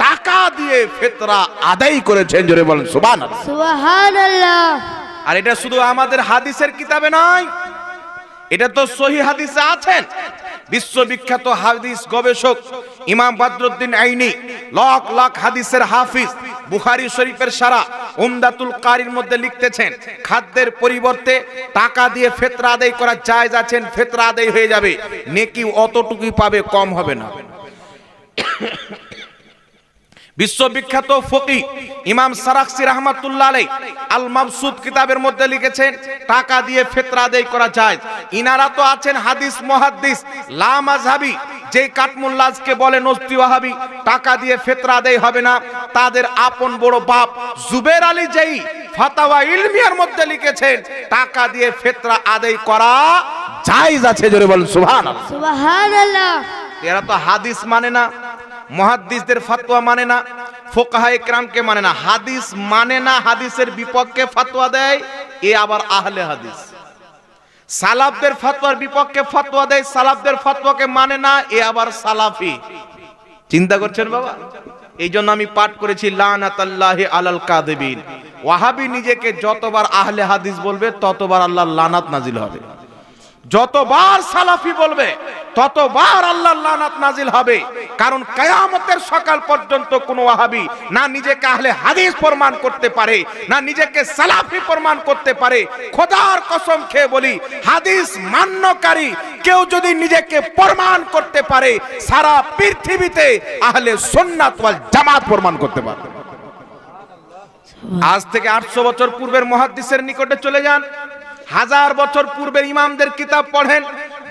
[SPEAKER 1] টাকা দিয়ে ফিতরা আদায় করেছেন। জোরে বলেন সুবহানাল্লাহ।
[SPEAKER 2] সুবহানাল্লাহ।
[SPEAKER 1] আর এটা শুধু আমাদের হাদিসের কিতাবে নয়, এটা তো সহিহ হাদিসে আছেন। বিশ্ববিখ্যাত হাদিস গবেষক ইমাম বদরুদ্দিন আইনি, লাখ লাখ হাদিসের হাফিজ, বুখারী শরীফের সারা, উমদাতুল কারির মধ্যে লিখতেছেন, খাদ্যের পরিবর্তে টাকা দিয়ে ফিতরা আদায় করা জায়েজ আছেন, ফিতরা আদায় হয়ে যাবে, নেকি অতটুকুই পাবে, কম হবে না। বিশ্ববিখ্যাত ফকি ইমাম সারাখসি রাহমাতুল্লাহ আলাইহি আল মাবসুত কিতাবের মধ্যে লিখেছেন, টাকা দিয়ে ফিতরা আদায় করা যায়। ইনারা তো আছেন হাদিস মুহাদ্দিস, লা মাযহাবি, যে কাটমুল্লাজকে বলে নজদি ওয়াহাবি, টাকা দিয়ে ফিতরা আদায় হবে না। তাদের আপন বড় বাপ জুবের আলী যেই ফাতাওয়া ইলমিয়ার মধ্যে লিখেছেন, টাকা দিয়ে ফিতরা আদায় করা জায়েজ আছে। জোরে বলেন সুবহানাল্লাহ।
[SPEAKER 2] সুবহানাল্লাহ।
[SPEAKER 1] এরা তো হাদিস মানে না, মুহাদ্দিসদের ফতোয়া মানে না, ফুকাহায়ে কেরামকে মানে না, হাদিস মানে না, হাদিসের বিপক্ষে ফতোয়া দেয়, এ আবার আহলে হাদিস। সালাফদের ফতোয়ার বিপক্ষে ফতোয়া দেয়, সালাফদের ফতোয়াকে মানে না, এ আবার সালাফি। চিন্তা করছেন বাবা? এই জন্য আমি পাঠ করেছি লানাতাল্লাহি আলাল কাযিবিন। ওয়াহাবি নিজেকে যতবার আহলে হাদিস বলবে ততবার আল্লাহর লানাত নাজিল হবে, যতবার সালাফি বলবে ততবার আল্লাহর লানাত নাজিল হবে। কারণ কিয়ামতের সকাল পর্যন্ত কোন ওয়াহাবি না নিজেকে আহলে হাদিস প্রমাণ করতে পারে, না নিজেকে সালাফি প্রমাণ করতে পারে। খোদার কসম খেয়ে বলি, হাদিস মান্যকারী কেউ যদি নিজেকে প্রমাণ করতে পারে, সারা পৃথিবীতে আহলে সুন্নাত ওয়াল জামাত প্রমাণ করতে পারে। আজ থেকে 800 বছর পূর্বের মুহাদ্দিসের নিকটে চলে যান, 1000 বছর পূর্বের ইমামদের কিতাব পড়েন,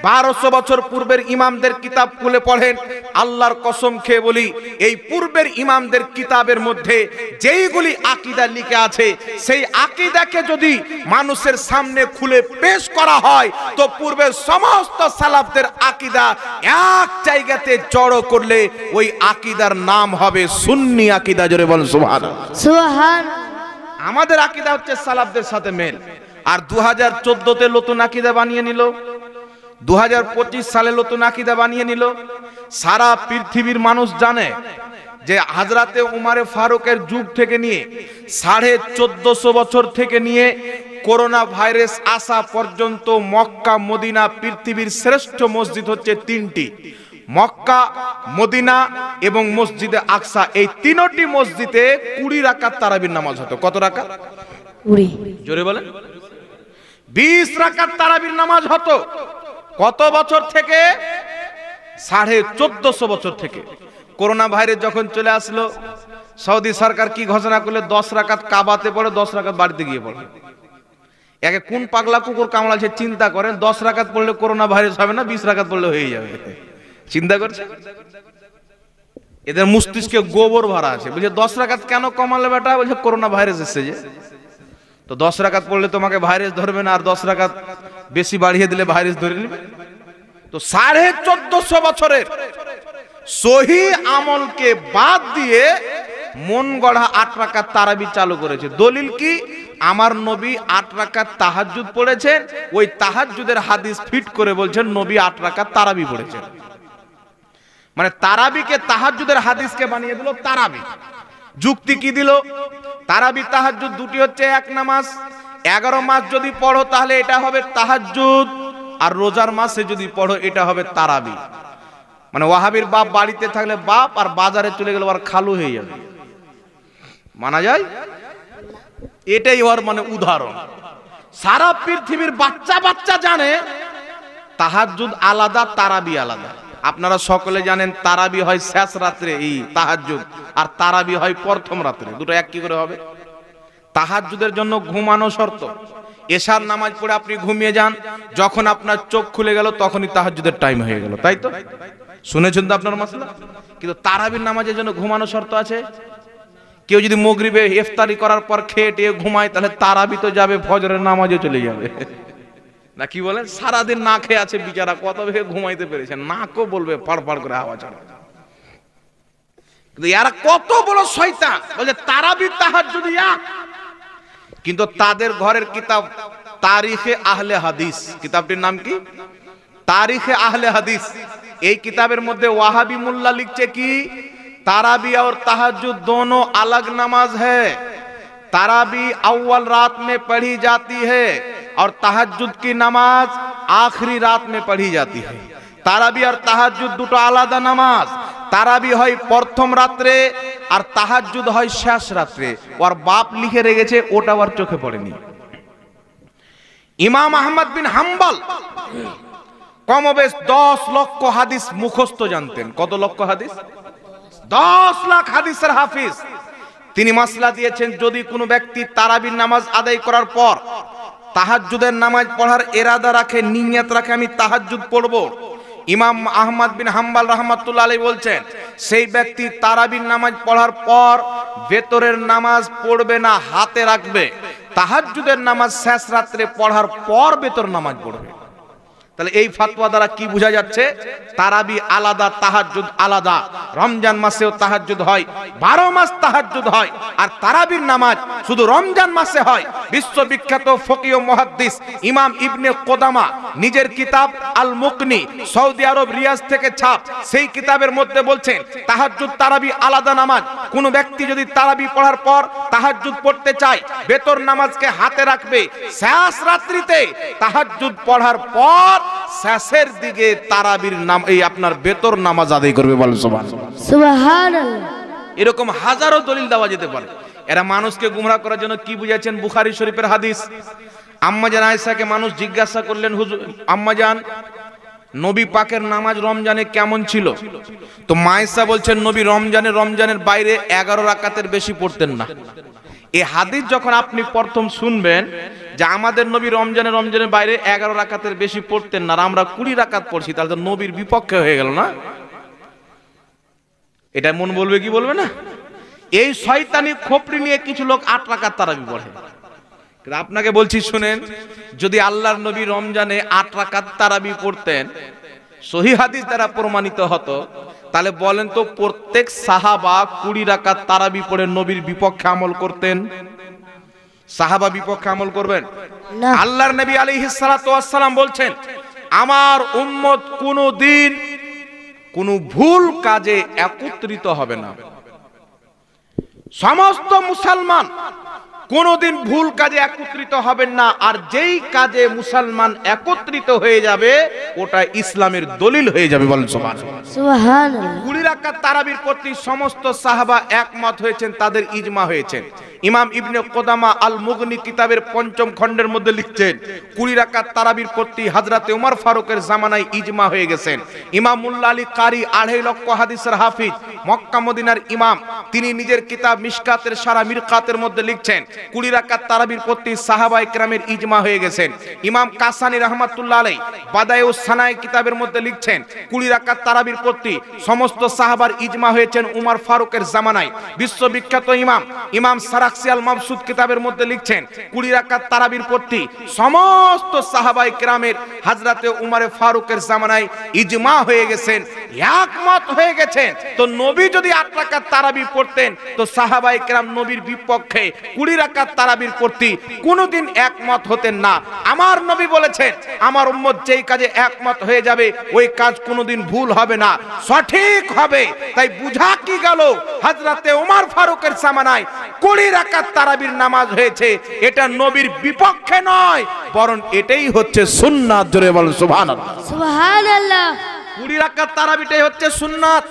[SPEAKER 1] 1200 বছর পূর্বের ইমামদের কিতাব খুলে পড়েন। আল্লাহর কসম খেয়ে বলি, এই পূর্বের ইমামদের কিতাবের মধ্যে যেইগুলি আকীদা লিখে আছে, সেই আকীদাকে যদি মানুষের সামনে খুলে পেশ করা হয়, তো পূর্বের সমস্ত সালাফদের আকীদা এক জায়গাতে জড়ো করলে ওই আকীদার নাম হবে সুন্নি আকীদা। জোরে বলেন সুবহানাল্লাহ।
[SPEAKER 2] সুবহানাল্লাহ।
[SPEAKER 1] আমাদের আকীদা হচ্ছে সালাফদের সাথে মেল। আর 2014তে নতুন আকীদা বানিয়ে নিল, 2025 সালে নতুন আকীদা বানিয়ে নিল। সারা পৃথিবীর মানুষ জানে যে হযরতে উমারে ফারুকের যুগ থেকে নিয়ে 1450 বছর থেকে নিয়ে করোনা ভাইরাস আসা পর্যন্ত মক্কা মদিনা পৃথিবীর শ্রেষ্ঠ মসজিদ হচ্ছে 3টি, মক্কা, মদিনা এবং মসজিদে আকসা। এই তিনটি মসজিদে 20 রাকাত তারাবির নামাজ হতো। কত রাকাত?
[SPEAKER 2] 20।
[SPEAKER 1] জোরে বলেন। 20 রাকাত তারাবির নামাজ হতো। কত বছর থেকে? 1450 বছর থেকে। করোনা ভাইরাস যখন চলে আসলো, সৌদি সরকার কি ঘোষণা করলে? 10 রাকাত কাবাতে পড়ে, 10 রাকাত বাড়িতে গিয়ে পড়ে। একে কোন পাগলা কুকুর কামড়াচ্ছে চিন্তা করেন। 10 রাকাত পড়লে করোনা ভাইরাস হবে না, 20 রাকাত পড়লে হয়ে যাবে। চিন্তা করছে? এদের মস্তিষ্কে গোবর ভরা আছে। বলছে 10 রাকাত কেন কমালে বেটা? বলছে করোনা ভাইরাস এসেছে যে। তো 10 রাকাত পড়লে তোমাকে ভাইরাস ধরবে না, আর 10 রাকাত বেশি বাড়িয়ে দিলে ভাইরাস ধরে নেবে। তো 1450 বছরের সহি আমলকে বাদ দিয়ে মন গড়া 8 রাকাত তারাবি চালু করেছে। দলিল কি? আমার নবী 8 রাকাত তাহাজ্জুদ পড়েছেন, ওই তাহাজ্জুদের হাদিস ফিট করে বলছেন নবী 8 রাকাত তারাবি পড়েছেন। মানে তারাবিকে তাহাজ্জুদের হাদিসকে বানিয়ে দিল তারাবি। যুক্তি কি দিল? তারাবি তাহাজ্জুদ দুটি হচ্ছে এক নামাজ। 11 মাস যদি পড়ো তাহলে এটা হবে তাহাজ্জুদ, আর রোজার মাসে যদি পড়ো এটা হবে তারাবি। মানে ওয়াহাবির বাপ বাড়িতে থাকলে বাপ, আর বাজারে চলে গেলে আর খালু হয়ে যাবে। মানা যায়? এটাই ওর মানে উদাহরণ। সারা পৃথিবীর বাচ্চা বাচ্চা জানে তাহাজ্জুদ আলাদা, তারাবি আলাদা। আপনারা সকলে জানেন তারাবি হয় শেষ রাত্রে এই তাহাজ্জুদ, আর তারাবি হয় প্রথম রাত্রে। দুটো এক কি করে হবে? তাহাজ্জুদের জন্য ঘুমানো শর্ত। এশার নামাজ পড়ে আপনি ঘুমিয়ে যান, যখন আপনার চোখ খুলে গেল তখনই তাহাজ্জুদের টাইম হয়ে গেল, তাই তো? শুনেছেন তো আপনার মাসলা? কিন্তু তারাবির নামাজের জন্য ঘুমানো শর্ত আছে। কেউ যদি মাগরিবে ইফতারি করার পর খেয়ে টেয়ে ঘুমায়, তাহলে তারাবি তো যাবে, ফজরের নামাজে চলে যাবে। না কি বলেন? সারাদিন না খেয়ে আছে বিচারা, কত ভেবে ঘুমাইতে পেরেছেন, নাকও বলবে ফাড় করে আওয়াজ হবে। কিন্তু এরা কত বড় শয়তান, বলে তারাবি তাহাজ্জুদ এক। কিন্তু তাদের ঘরের কিতাব তারিখে আহলে হাদিস, কিতাবটির নাম কি? তারিখে আহলে হাদিস। এই কিতাবের মধ্যে ওয়াহাবি মুল্লা লিখছে কি, ताराबी और तहज्जुद दोनों अलग नमाज है। ताराबी अव्वल रात में पढ़ी जाती है और तहज्जुद की नमाज आखिरी रात में पढ़ी जाती है। তারাবি আর তাহাজ্জুদ দুটো আলাদা নামাজ। তারাবি হয় প্রথম রাত্রে আর তাহাজ্জুদ হয় শেষ রাত্রে। ওর বাপ লিখে রেখেছে, ওটা ওর চোখে পড়েনি। ইমাম আহমদ বিন হাম্বল কমবেশ 10 লক্ষ হাদিস মুখস্থ জানতেন। কত লক্ষ হাদিস? 10 লাখ হাদিসের হাফিজ। তিনি মাসলা দিয়েছেন, যদি কোনো ব্যক্তি তারাবির নামাজ আদায় করার পর তাহাজ্জুদের নামাজ পড়ার ইরাদা রাখে, নিয়ত রাখে আমি তাহাজ্জুদ পড়ব, ইমাম আহমদ বিন হাম্বল রাহমাতুল্লাহ আলাইহি বলছেন সেই ব্যক্তি তারাবির নামাজ পড়ার পর ভেতরের নামাজ পড়বে না, হাতে রাখবে। তাহাজ্জুদের নামাজ শেষ রাত্রে পড়ার পর ভেতর নামাজ পড়বে। তাহলে এই ফতোয়া দ্বারা কি বোঝা যাচ্ছে? তারাবি আলাদা, তাহাজ্জুদ আলাদা। রমজান মাসেও তাহাজ্জুদ হয়, 12 মাস তাহাজ্জুদ হয়। আর তারাবির নামাজ শুধু রমজান মাসে হয়। বিশ্ববিখ্যাত ফকিহ মুহাদ্দিস ইমাম ইবনে কোদামা নিজের কিতাব আল মুকনি, সৌদি আরব রিয়াজ থেকে ছাপ, সেই কিতাবের মধ্যে বলছেন তাহাজ্জুদ তারাবি আলাদা নামাজ। কোন ব্যক্তি যদি তারাবি পড়ার পর তাহাজ্জুদ পড়তে চায়, বেতর নামাজকে হাতে রাখবে, শেষ রাত্রিতে তাহাজ্জুদ পড়ার পর শেষের দিকে তারাবির নাম এই আপনার বেতর নামাজ আদায় করবে। বলেন সুবহানাল্লাহ।
[SPEAKER 2] সুবহানাল্লাহ।
[SPEAKER 1] এরকম হাজারো দলিল দেওয়া যেতে পারে। এরা মানুষকে গুমরাহ করার জন্য কি বুঝাচ্ছেন? বুখারী শরীফের হাদিস। আম্মাজান আয়েশাকে মানুষ জিজ্ঞাসা করলেন, হুজুর আম্মাজান নবী পাকের নামাজ রমজানে কেমন ছিল? তো মায়েশা বলছেন নবী রমজানের বাইরে 11 রাকাতের বেশি পড়তেন না। এই হাদিস যখন আপনি প্রথম শুনবেন যে আমাদের নবী রমজানের বাইরে 11 রাকাতের বেশি পড়তেন না, আর আমরা 20 রাকাত পড়ছি, তাহলে তো নবীর বিপক্ষে হয়ে গেল না? এটা মন বলবে কি বলবে না? এই শয়তানি খোপড়ি নিয়ে কিছু লোক 8 রাকাত তারাবি পড়ে। কিন্তু আপনাকে বলছি শুনেন, যদি আল্লাহর নবী রমজানে 8 রাকাত তারাবি পড়তেন, সহিহ হাদিস দ্বারা প্রমাণিত হতো, তাহলে বলেন তো প্রত্যেক সাহাবা 20 রাকাত তারাবি পড়ে নবীর বিপক্ষে আমল করতেন? সাহাবা বিপক্ষে আমল করবেন
[SPEAKER 2] না।
[SPEAKER 1] আল্লাহর নবী আলাইহিস সালাতু ওয়াস সালাম বলছেন, আমার উম্মত কোনদিন কোন ভুল কাজে একত্রিত হবে না। সমস্ত মুসলমান কোনদিন ভুল কাজে একত্রিত হবেন না। আর যেই কাজে মুসলমান একত্রিত হয়ে যাবে ওটা ইসলামের দলিল হয়ে যাবে। বলেন সুবহানাল্লাহ।
[SPEAKER 2] সুবহানাল্লাহ।
[SPEAKER 1] 20 রাকাত তারাবির প্রতি সমস্ত সাহাবা একমত হয়েছেন, তাদের ইজমা হয়েছে। ইমাম ইবনে কোদামা আল মুগনি কিতাবের 5ম খণ্ডের মধ্যে লিখছেন 20 রাকাত তারাবির প্রতি হযরতে ওমর ফারুকের জামানায় ইজমা হয়ে গেছেন। ইমাম মুল্লা আলী কারি 2.5 লক্ষ হাদিসের হাফিজ, মক্কা মদিনার ইমাম, তিনি নিজের কিতাব মিশকাতের সারা মিরকাতের মধ্যে লিখছেন 20 রাকাত তারাবির প্রতি সাহাবায়ে কেরামের ইজমা হয়ে গেছেন। ইমাম কাসানি রাহমাতুল্লাহ আলাইহি বাদায়ুস সানায়ে কিতাবের মধ্যে লিখছেন 20 রাকাত তারাবির প্রতি সমস্ত সাহাবার ইজমা হয়েছেন উমর ফারুকের জামানায়। বিশ্ববিখ্যাত ইমাম সারাক্সি আল মাবসুদ কিতাবের মধ্যে লিখছেন 20 রাকাত তারাবির প্রতি সমস্ত সাহাবায়ে কেরামের হযরতে উমর ফারুকের জামানায় ইজমা হয়ে গেছেন, একমত হয়ে গেছেন। তো নবী যদি 8 রাকাত তারাবি পড়তেন তো সাহাবায়ে কেরাম নবীর বিপক্ষে 20 রাকাত তারাবির প্রতি কোনোদিন একমত হতেন না। আমার নবী বলেছেন আমার উম্মত যেই কাজে একমত হয়ে যাবে ওই কাজ কোনোদিন ভুল হবে না, সঠিক হবে। তাই বুঝা কি গেল হযরতে ওমর ফারুকের জামানায় 20 রাকাত তারাবির নামাজ হয়েছে, এটা নবীর বিপক্ষে নয়, বরং এটাই হচ্ছে সুন্নাত। জোরে বলেন সুবহানাল্লাহ।
[SPEAKER 2] সুবহানাল্লাহ।
[SPEAKER 1] 20 রাকাত তারাবিটাই হচ্ছে সুন্নাত।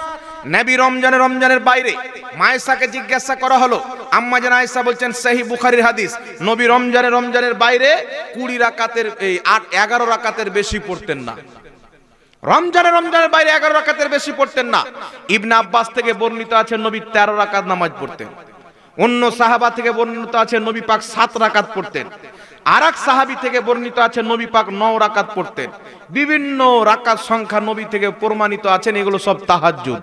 [SPEAKER 1] নবী রমজানের বাইরে মায়েশাকে জিজ্ঞাসা করা হলো, আম্মা জান আয়েশা বলছেন সহিহ বুখারীর হাদিস, নবী রমজানের বাইরে 20 রাকাতের 11 রাকাতের বেশি পড়তেন না। রমজানের বাইরে 11 রাকাতের বেশি পড়তেন না। ইবনে আব্বাস থেকে বর্ণিত আছে নবী 13 রাকাত নামাজ পড়তেন। অন্য সাহাবা থেকে বর্ণিত আছে নবী পাক 7 রাকাত পড়তেন। আরেক সাহাবী থেকে বর্ণিত আছে নবী পাক 9 রাকাত পড়তেন। বিভিন্ন রাকাত সংখ্যা নবী থেকে প্রমাণিত আছেন। এগুলো সব তাহাজ্জুদ।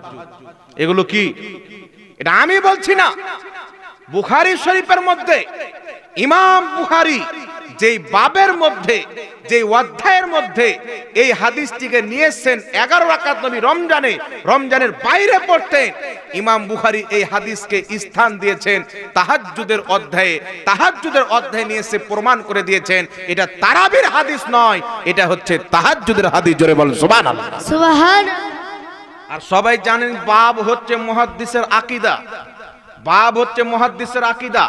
[SPEAKER 1] এগুলো কি? এটা আমি বলছি না, বুখারী শরীফের মধ্যে ইমাম বুখারী যেই বাবের মধ্যে, যেই অধ্যায়ের মধ্যে এই হাদিসটিকে নিয়েছেন 11 রাকাত নবী রমজানের বাইরে পড়তেন, ইমাম বুখারী এই হাদিসকে স্থান দিয়েছেন তাহাজ্জুদের অধ্যায়ে। তাহাজ্জুদের অধ্যায়ে নিয়ে এসে প্রমাণ করে দিয়েছেন এটা তারাবির হাদিস নয়, এটা হচ্ছে তাহাজ্জুদের হাদিস। জোরে বলেন সুবহানাল্লাহ।
[SPEAKER 2] সুবহানাল্লাহ।
[SPEAKER 1] আর সবাই জানেন বাব হচ্ছে মুহাদ্দিসের আকীদা। বাব হচ্ছে মুহাদ্দিসের আকীদা।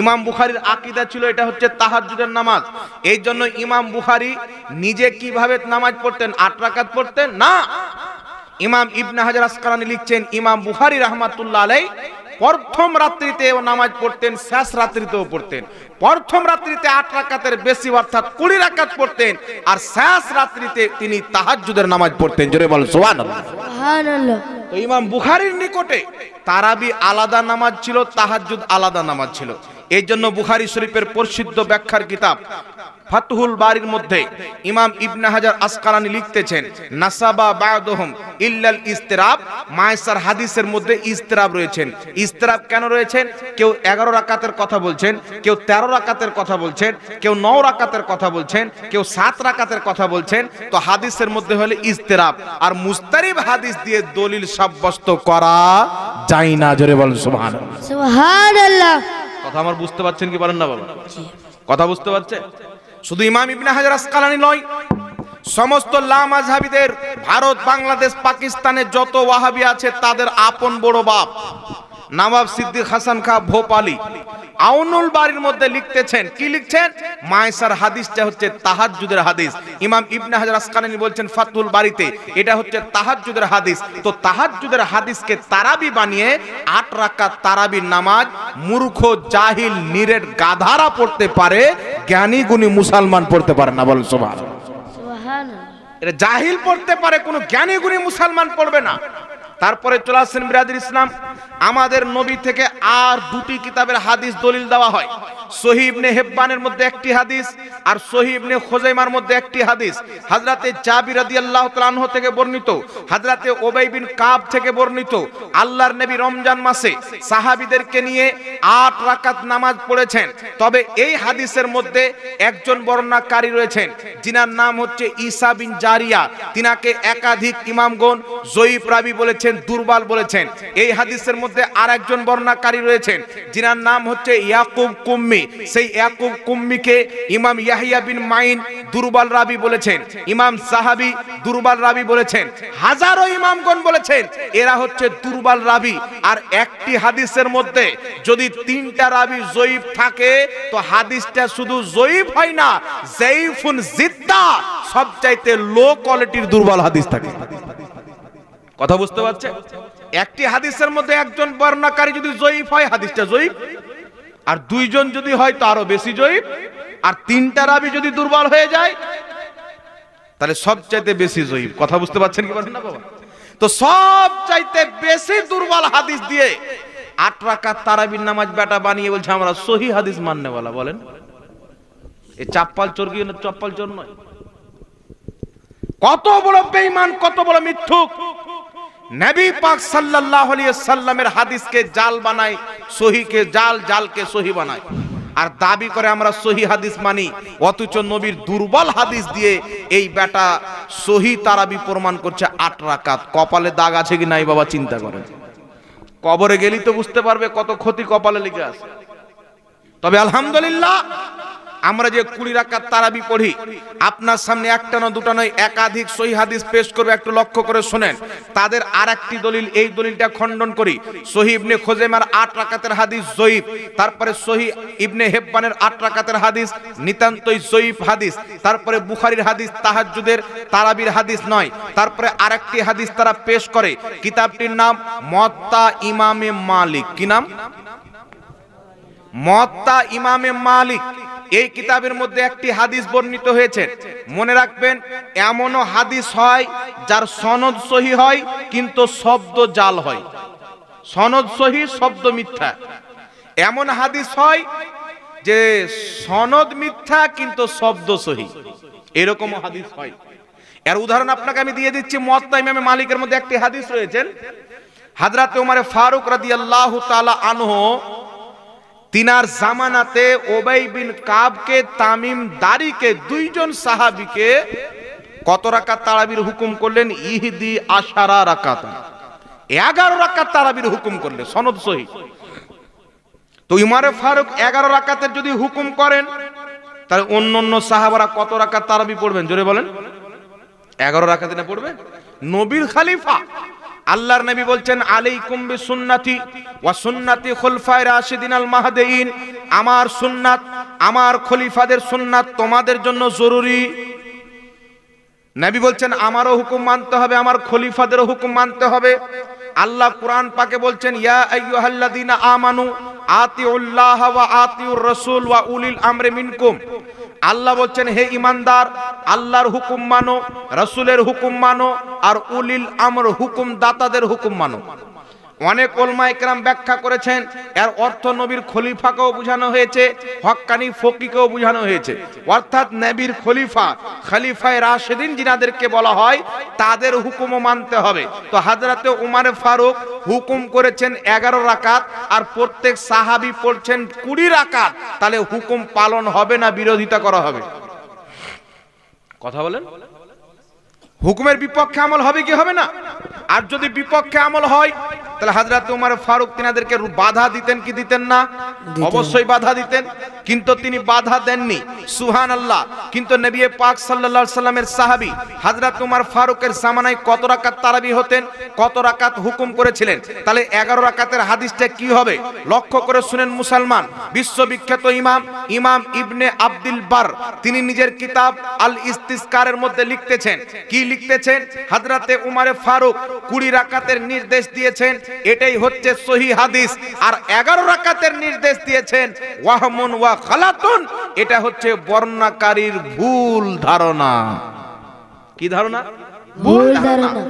[SPEAKER 1] ইমাম বুখারীর আকীদা ছিল এটা হচ্ছে তাহাজ্জুদের নামাজ। এই জন্য ইমাম বুখারী নিজে কিভাবে নামাজ পড়তেন? 8 রাকাত পড়তেন না। ইমাম ইবনে হাজার আসকালানী লিখছেন, ইমাম বুখারী রাহমাতুল্লাহ আলাইহি প্রথম রাত্রিতেও নামাজ পড়তেন, শেষ রাত্রিতেও পড়তেন। প্রথম রাত্রিতে 8 রাকাতের বেশি অর্থাৎ 20 রাকাত পড়তেন, আর শেষ রাত্রিতে তিনি তাহাজ্জুদের নামাজ পড়তেন। জোরে বল সুবহানাল্লাহ।
[SPEAKER 2] সুবহানাল্লাহ।
[SPEAKER 1] তো ইমাম বুখারীর নিকটে তারাবি আলাদা নামাজ ছিল, তাহাজ্জুদ আলাদা নামাজ ছিল। এই জন্য বুখারী শরীফের প্রসিদ্ধ ব্যাখ্যার কিতাব ফাতহুল বারির মধ্যে ইমাম ইবনে হাজার আসকালানী লিখতেছেন, নাসাবা বা'দুহুম ইল্লাল ইসতিরাব, মায়সার হাদিসের মধ্যে ইসতিরাব রয়েছেন। ইসতিরাব কেন রয়েছেন? কেউ 11 রাকাতের কথা বলছেন, কেউ 13 রাকাতের কথা বলছেন, কেউ 9 রাকাতের কথা বলছেন, কেউ 7 রাকাতের কথা বলছেন। তো হাদিসের মধ্যে হলে ইসতিরাব, আর মুস্তারিব হাদিস দিয়ে দলিল সাব্যস্ত করা যায় না। জোরে বলেন সুবহানাল্লাহ।
[SPEAKER 2] সুবহানাল্লাহ।
[SPEAKER 1] কথা আমার বুঝতে পারছেন কি বলেন না বাবা? কথা বুঝতে পারছেন? শুধু ইমাম ইবনে হাজার আসকালানী নয়, সমস্ত লামাযহাবীদের ভারত, বাংলাদেশ, পাকিস্তানে যত ওয়াহাবি আছে তাদের আপন বড় বাপ নবাব সিদ্দিক হাসান খাঁ ভোপালী আউনুল বারির মধ্যে লিখতেছেন, কি লিখছেন? মায়সার হাদিসটা হচ্ছে তাহাজ্জুদের হাদিস। ইমাম ইবনে হাজার আসকালানী বলছেন ফাতহুল বারিতে এটা হচ্ছে তাহাজ্জুদের হাদিস। তো তাহাজ্জুদের হাদিসকে তারাবি বানিয়ে 8 রাকাত তারাবির নামাজ মূর্খ, জাহিল, নিরেট গাধারা পড়তে পারে, জ্ঞানী গুণী মুসলমান পড়তে পারে না। বল সুবহানাল্লাহ।
[SPEAKER 2] সুবহানাল্লাহ।
[SPEAKER 1] এটা জাহিল পড়তে পারে, কোনো জ্ঞানী গুণী মুসলমান পড়বে না। তারপরে চলে আসেন বিরাদর ইসলাম, আমাদের নবী থেকে আর 2টি কিতাবের হাদিস দলিল দেওয়া হয়। সহিহ ইবনে হিব্বানের মধ্যে একটি হাদিস, আর সহিহ ইবনে খুজাইমার মধ্যে একটি হাদিস। হযরতে জাবির রাদিয়াল্লাহু তাআলা আনহু থেকে বর্ণিত, হযরতে উবাই বিন কাব থেকে বর্ণিত, আল্লাহর নবী রমজান মাসে সাহাবীদেরকে নিয়ে 8 রাকাত নামাজ পড়েছেন। তবে এই হাদিসের মধ্যে একজন বর্ণনাকারী রয়েছেন যিনার নাম হচ্ছে ঈসা বিন জারিয়া। তিনাকে একাধিক ইমামগণ জয়ীফ রাবী বলেছেন, দুর্বল বলেছেন। এই হাদিসের মধ্যে আরেকজন বর্ণনাকারী রয়েছেন যিনার নাম হচ্ছে ইয়াকুব কুম্মি। সেই ইয়াকুব কুম্মিকে ইমাম ইয়াহইয়া বিন মাইন দুর্বল রাবী বলেছেন, ইমাম সাহাবী দুর্বল রাবী বলেছেন, হাজারো ইমামগণ বলেছেন এরা হচ্ছে দুর্বল রাবী। আর একটি হাদিসের মধ্যে যদি 3টা রাবী জয়ীফ থাকে তো হাদিসটা শুধু জয়ীফ হয় না, যায়ীফুন জিদ্দা, সবচাইতে লো কোয়ালিটির দুর্বল হাদিস থাকে। কথা বুঝতে পারছেন? একটি হাদিসের মধ্যে একজন বর্ণনাকারী যদি জয়ীফ হয় হাদিসটা জয়ীফ, আর 2 জন যদি হয় তো আরো বেশি জয়ীফ, আর 3টা রাবী যদি দুর্বল হয়ে যায় তাহলে সবচাইতে বেশি জয়ীফ। কথা বুঝতে পারছেন কি বলেন না বাবা? তো সবচাইতে বেশি দুর্বল হাদিস দিয়ে 8 রাকাত তারাবির নামাজ বেটা বানিয়ে বলছে আমরা সহিহ হাদিস মাননেওয়ালা। বলেন এই চাপ্পাল চোর কি চপ্পল চোর নয়? কত বড় বেঈমান, কত বড় মিথ্যুক! নবী পাক সাল্লাল্লাহু আলাইহি সাল্লামের হাদিসকে জাল বানায়, সহিহকে জাল, জালকে সহিহ বানায়, আর দাবি করে আমরা সহিহ হাদিস মানি। অথচ নবীর দুর্বল হাদিস দিয়ে এই বেটা সহিহ তারাবি প্রমাণ করছে 8 রাকাত। কপালে দাগ আছে কি নাই বাবা চিন্তা করেন। কবরে গেলি তো বুঝতে পারবে কত ক্ষতি কপালে লেগে আছে। তবে আলহামদুলিল্লাহ আমরা যে 20 রাকাত তারাবি পড়ি, আপনার সামনে একটা না দুটা নয় একাধিক সহিহ হাদিস পেশ করবে, একটু লক্ষ্য করে শুনেন। তাদের আরেকটি দলিল, এই দলিলটা খণ্ডন করি। সহিহ ইবনে খুজাইমার 8 রাকাতের হাদিস জয়ীফ, তারপরে সহিহ ইবনে হিব্বানের 8 রাকাতের হাদিস নিতান্তই জয়ীফ হাদিস, তারপরে বুখারীর হাদিস তাহাজ্জুদের তারাবির হাদিস নয়। তারপরে আরেকটি হাদিস তারা পেশ করে, কিতাবটির নাম মুওয়াত্তা ইমামে মালিক। কি নাম? মুওয়াত্তা ইমামে মালিক। এই কিতাবের মধ্যে একটি হাদিস বর্ণিত হয়েছে। মনে রাখবেন, এমনও হাদিস হয় যার সনদ সহিহ হয় কিন্তু শব্দ জাল হয়। সনদ সহিহ, শব্দ মিথ্যা। এমন হাদিস হয় যে সনদ মিথ্যা কিন্তু শব্দ সহিহ, এরকম হাদিস হয়। এর উদাহরণ আপনাকে আমি দিয়ে দিচ্ছি। মুওয়াত্তা ইমামে মালিকের মধ্যে একটি হাদিস রয়েছে, হযরতে ওমর ফারুক রাদিয়াল্লাহু তাআলা আনহু তিনার জামানাতে উবাই বিন কাবকে, তামিম দারিকে, 2 জন সাহাবীকে কত রাকাত তারাবির হুকুম করলেন? ইহদি আশারা রাকাত, 11 রাকাত তারাবির হুকুম করলেন, সনদ সহিহ। তো উমর ফারুক 11 রাকাতের যদি হুকুম করেন তাহলে অন্যান্য সাহাবারা কত রাকাত তারাবি পড়বেন? জোরে বলেন। 11 রাকাত না পড়বে? নবীর খলিফা আল্লাহর নবী বলছেন আলাইকুম বিসুন্নতি ওয়া সুন্নতি খুলফায়ে রাশিদিন আল মাহদিয়িন, আমার সুন্নাত আমার খলিফাদের সুন্নাত তোমাদের জন্য জরুরি। নবী বলছেন আমারও হুকুম মানতে হবে, আমার খলিফাদেরও হুকুম মানতে হবে। আল্লাহ কুরআন পাকে বলছেন ইয়া আইয়ুহাল্লাযীনা আমানু আতিউল্লাহ ওয়া আতিউর রাসূল ওয়া উলিল আমরি মিনকুম। আল্লাহ বলছেন হে ঈমানদার, আল্লাহর হুকুম মানো, রাসূলের হুকুম মানো, আর উলিল আমর হুকুম দাতাদের হুকুম মানো। অনেক উলামায়ে কেরাম ব্যাখ্যা করেছেন এর অর্থ নবীর খলিফাকেও বোঝানো হয়েছে, হক্কানি ফকিহকেও বোঝানো হয়েছে। অর্থাৎ নবীর খলিফা খলিফায়ে রাশিদিন যিনাদেরকে বলা হয় তাদের হুকুমও মানতে হবে। তো হযরতে উমর ফারুক হুকুম করেছেন 11 রাকাত, আর প্রত্যেক সাহাবী পড়ছেন 20 রাকাত, তাহলে হুকুম পালন হবে না বিরোধিতা করা হবে? কথা বলেন, হুকুমের বিপক্ষে আমল হবে কি হবে না? আর যদি বিপক্ষে আমল হয় তাহলে হযরত উমর ফারুক তিনাদেরকে বাধা দিতেন কি দিতেন না? অবশ্যই বাধা দিতেন, কিন্তু তিনি বাধা দেননি। সুবহানাল্লাহ। কিন্তু নবী পাক সাল্লাল্লাহু আলাইহি সাল্লামের সাহাবী হযরত উমর ফারুকের জামানায় কত রাকাত তারাবি হতেন, কত রাকাত হুকুম করেছিলেন? তাহলে 11 রাকাতের হাদিসটা কি হবে লক্ষ্য করে শুনেন মুসলমান। বিশ্ববিখ্যাত ইমাম ইবনে আব্দুল বার তিনি নিজের কিতাব আল ইস্তিসকারের মধ্যে লিখতেছেন, কি লিখতেছেন? হযরতে উমর ফারুক 20 রাকাতের নির্দেশ দিয়েছেন, এটাই হচ্ছে সহিহ হাদিস। আর 11 রাকাতের নির্দেশ দিয়েছেন ওয়াহমুন ওয়া খালাতুন, এটা হচ্ছে বর্ণনাকারীর ভুল ধারণা। কি ধারণা? ভুল ধারণা।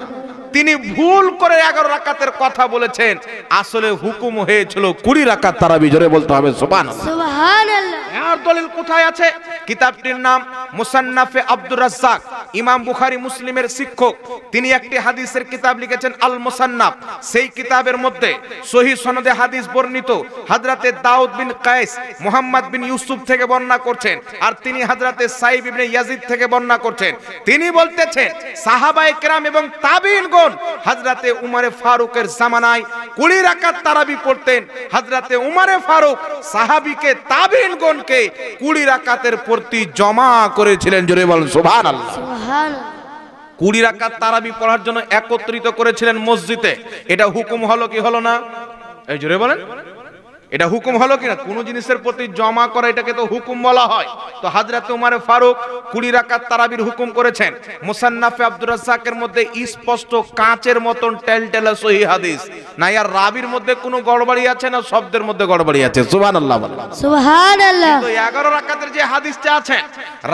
[SPEAKER 1] তিনি ভুল করে 11 রাকাতের কথা বলেছেন, আসলে হুকুম হয়েছিল 20 রাকাত তারাবি। জোরে বলতে হবে সুবহানাল্লাহ।
[SPEAKER 2] সুবহানাল্লাহ।
[SPEAKER 1] এর দলিল কোথায় আছে? কিতাবটির নাম মুসান্নাফে আব্দুর রাজ্জাক। ইমাম বুখারী মুসলিমের শিক্ষক, তিনি একটি হাদিসের কিতাব লিখেছেন আল মুসান্নাফ। সেই কিতাবের মধ্যে সহিহ সনদে হাদিস বর্ণিত হযরতে দাউদ বিন কায়েস মুহাম্মদ বিন ইউসুফ থেকে বর্ণনা করছেন, আর তিনি হযরতে সাইব ইবনে ইয়াজিদ থেকে বর্ণনা করছেন। তিনি বলতেছেন সাহাবায়ে কেরাম এবং তাবিঈনগণ হযরতে উমর ফারুকের জামানায় 20 রাকাত তারাবি পড়তেন। হযরতে উমর ফারুক সাহাবীকে তাবিঈনগণকে 20 রাকাতের প্রতি জমা করেছিলেন। জোরে বলেন সুবহানাল্লাহ।
[SPEAKER 2] সুবহানাল্লাহ।
[SPEAKER 1] 20 রাকাত তারাবি পড়ার জন্য একত্রিত করেছিলেন মসজিদে। এটা হুকুম হলো কি হলো না? এই জোরে বলেন, এটা হুকুম হলো কিনা? কোন জিনিসের প্রতি জমা করা এটাকে তো হুকুম বলা হয়। তো হযরত উমর ফারুক 20 রাকাত তারাবির হুকুম করেছেন। মুসান্নাফে আব্দুর রাজ্জাকের মধ্যে স্পষ্ট কাঁচের মতন টেলটেলা সহিহ হাদিস। না ইয়ার রাবির মধ্যে কোনো গড়বড়ি আছে না শব্দের মধ্যে গড়বড়ি আছে? সুবহানাল্লাহ বলেন।
[SPEAKER 2] সুবহানাল্লাহ।
[SPEAKER 1] তো 11 রাকাতের যে হাদিসটা আছে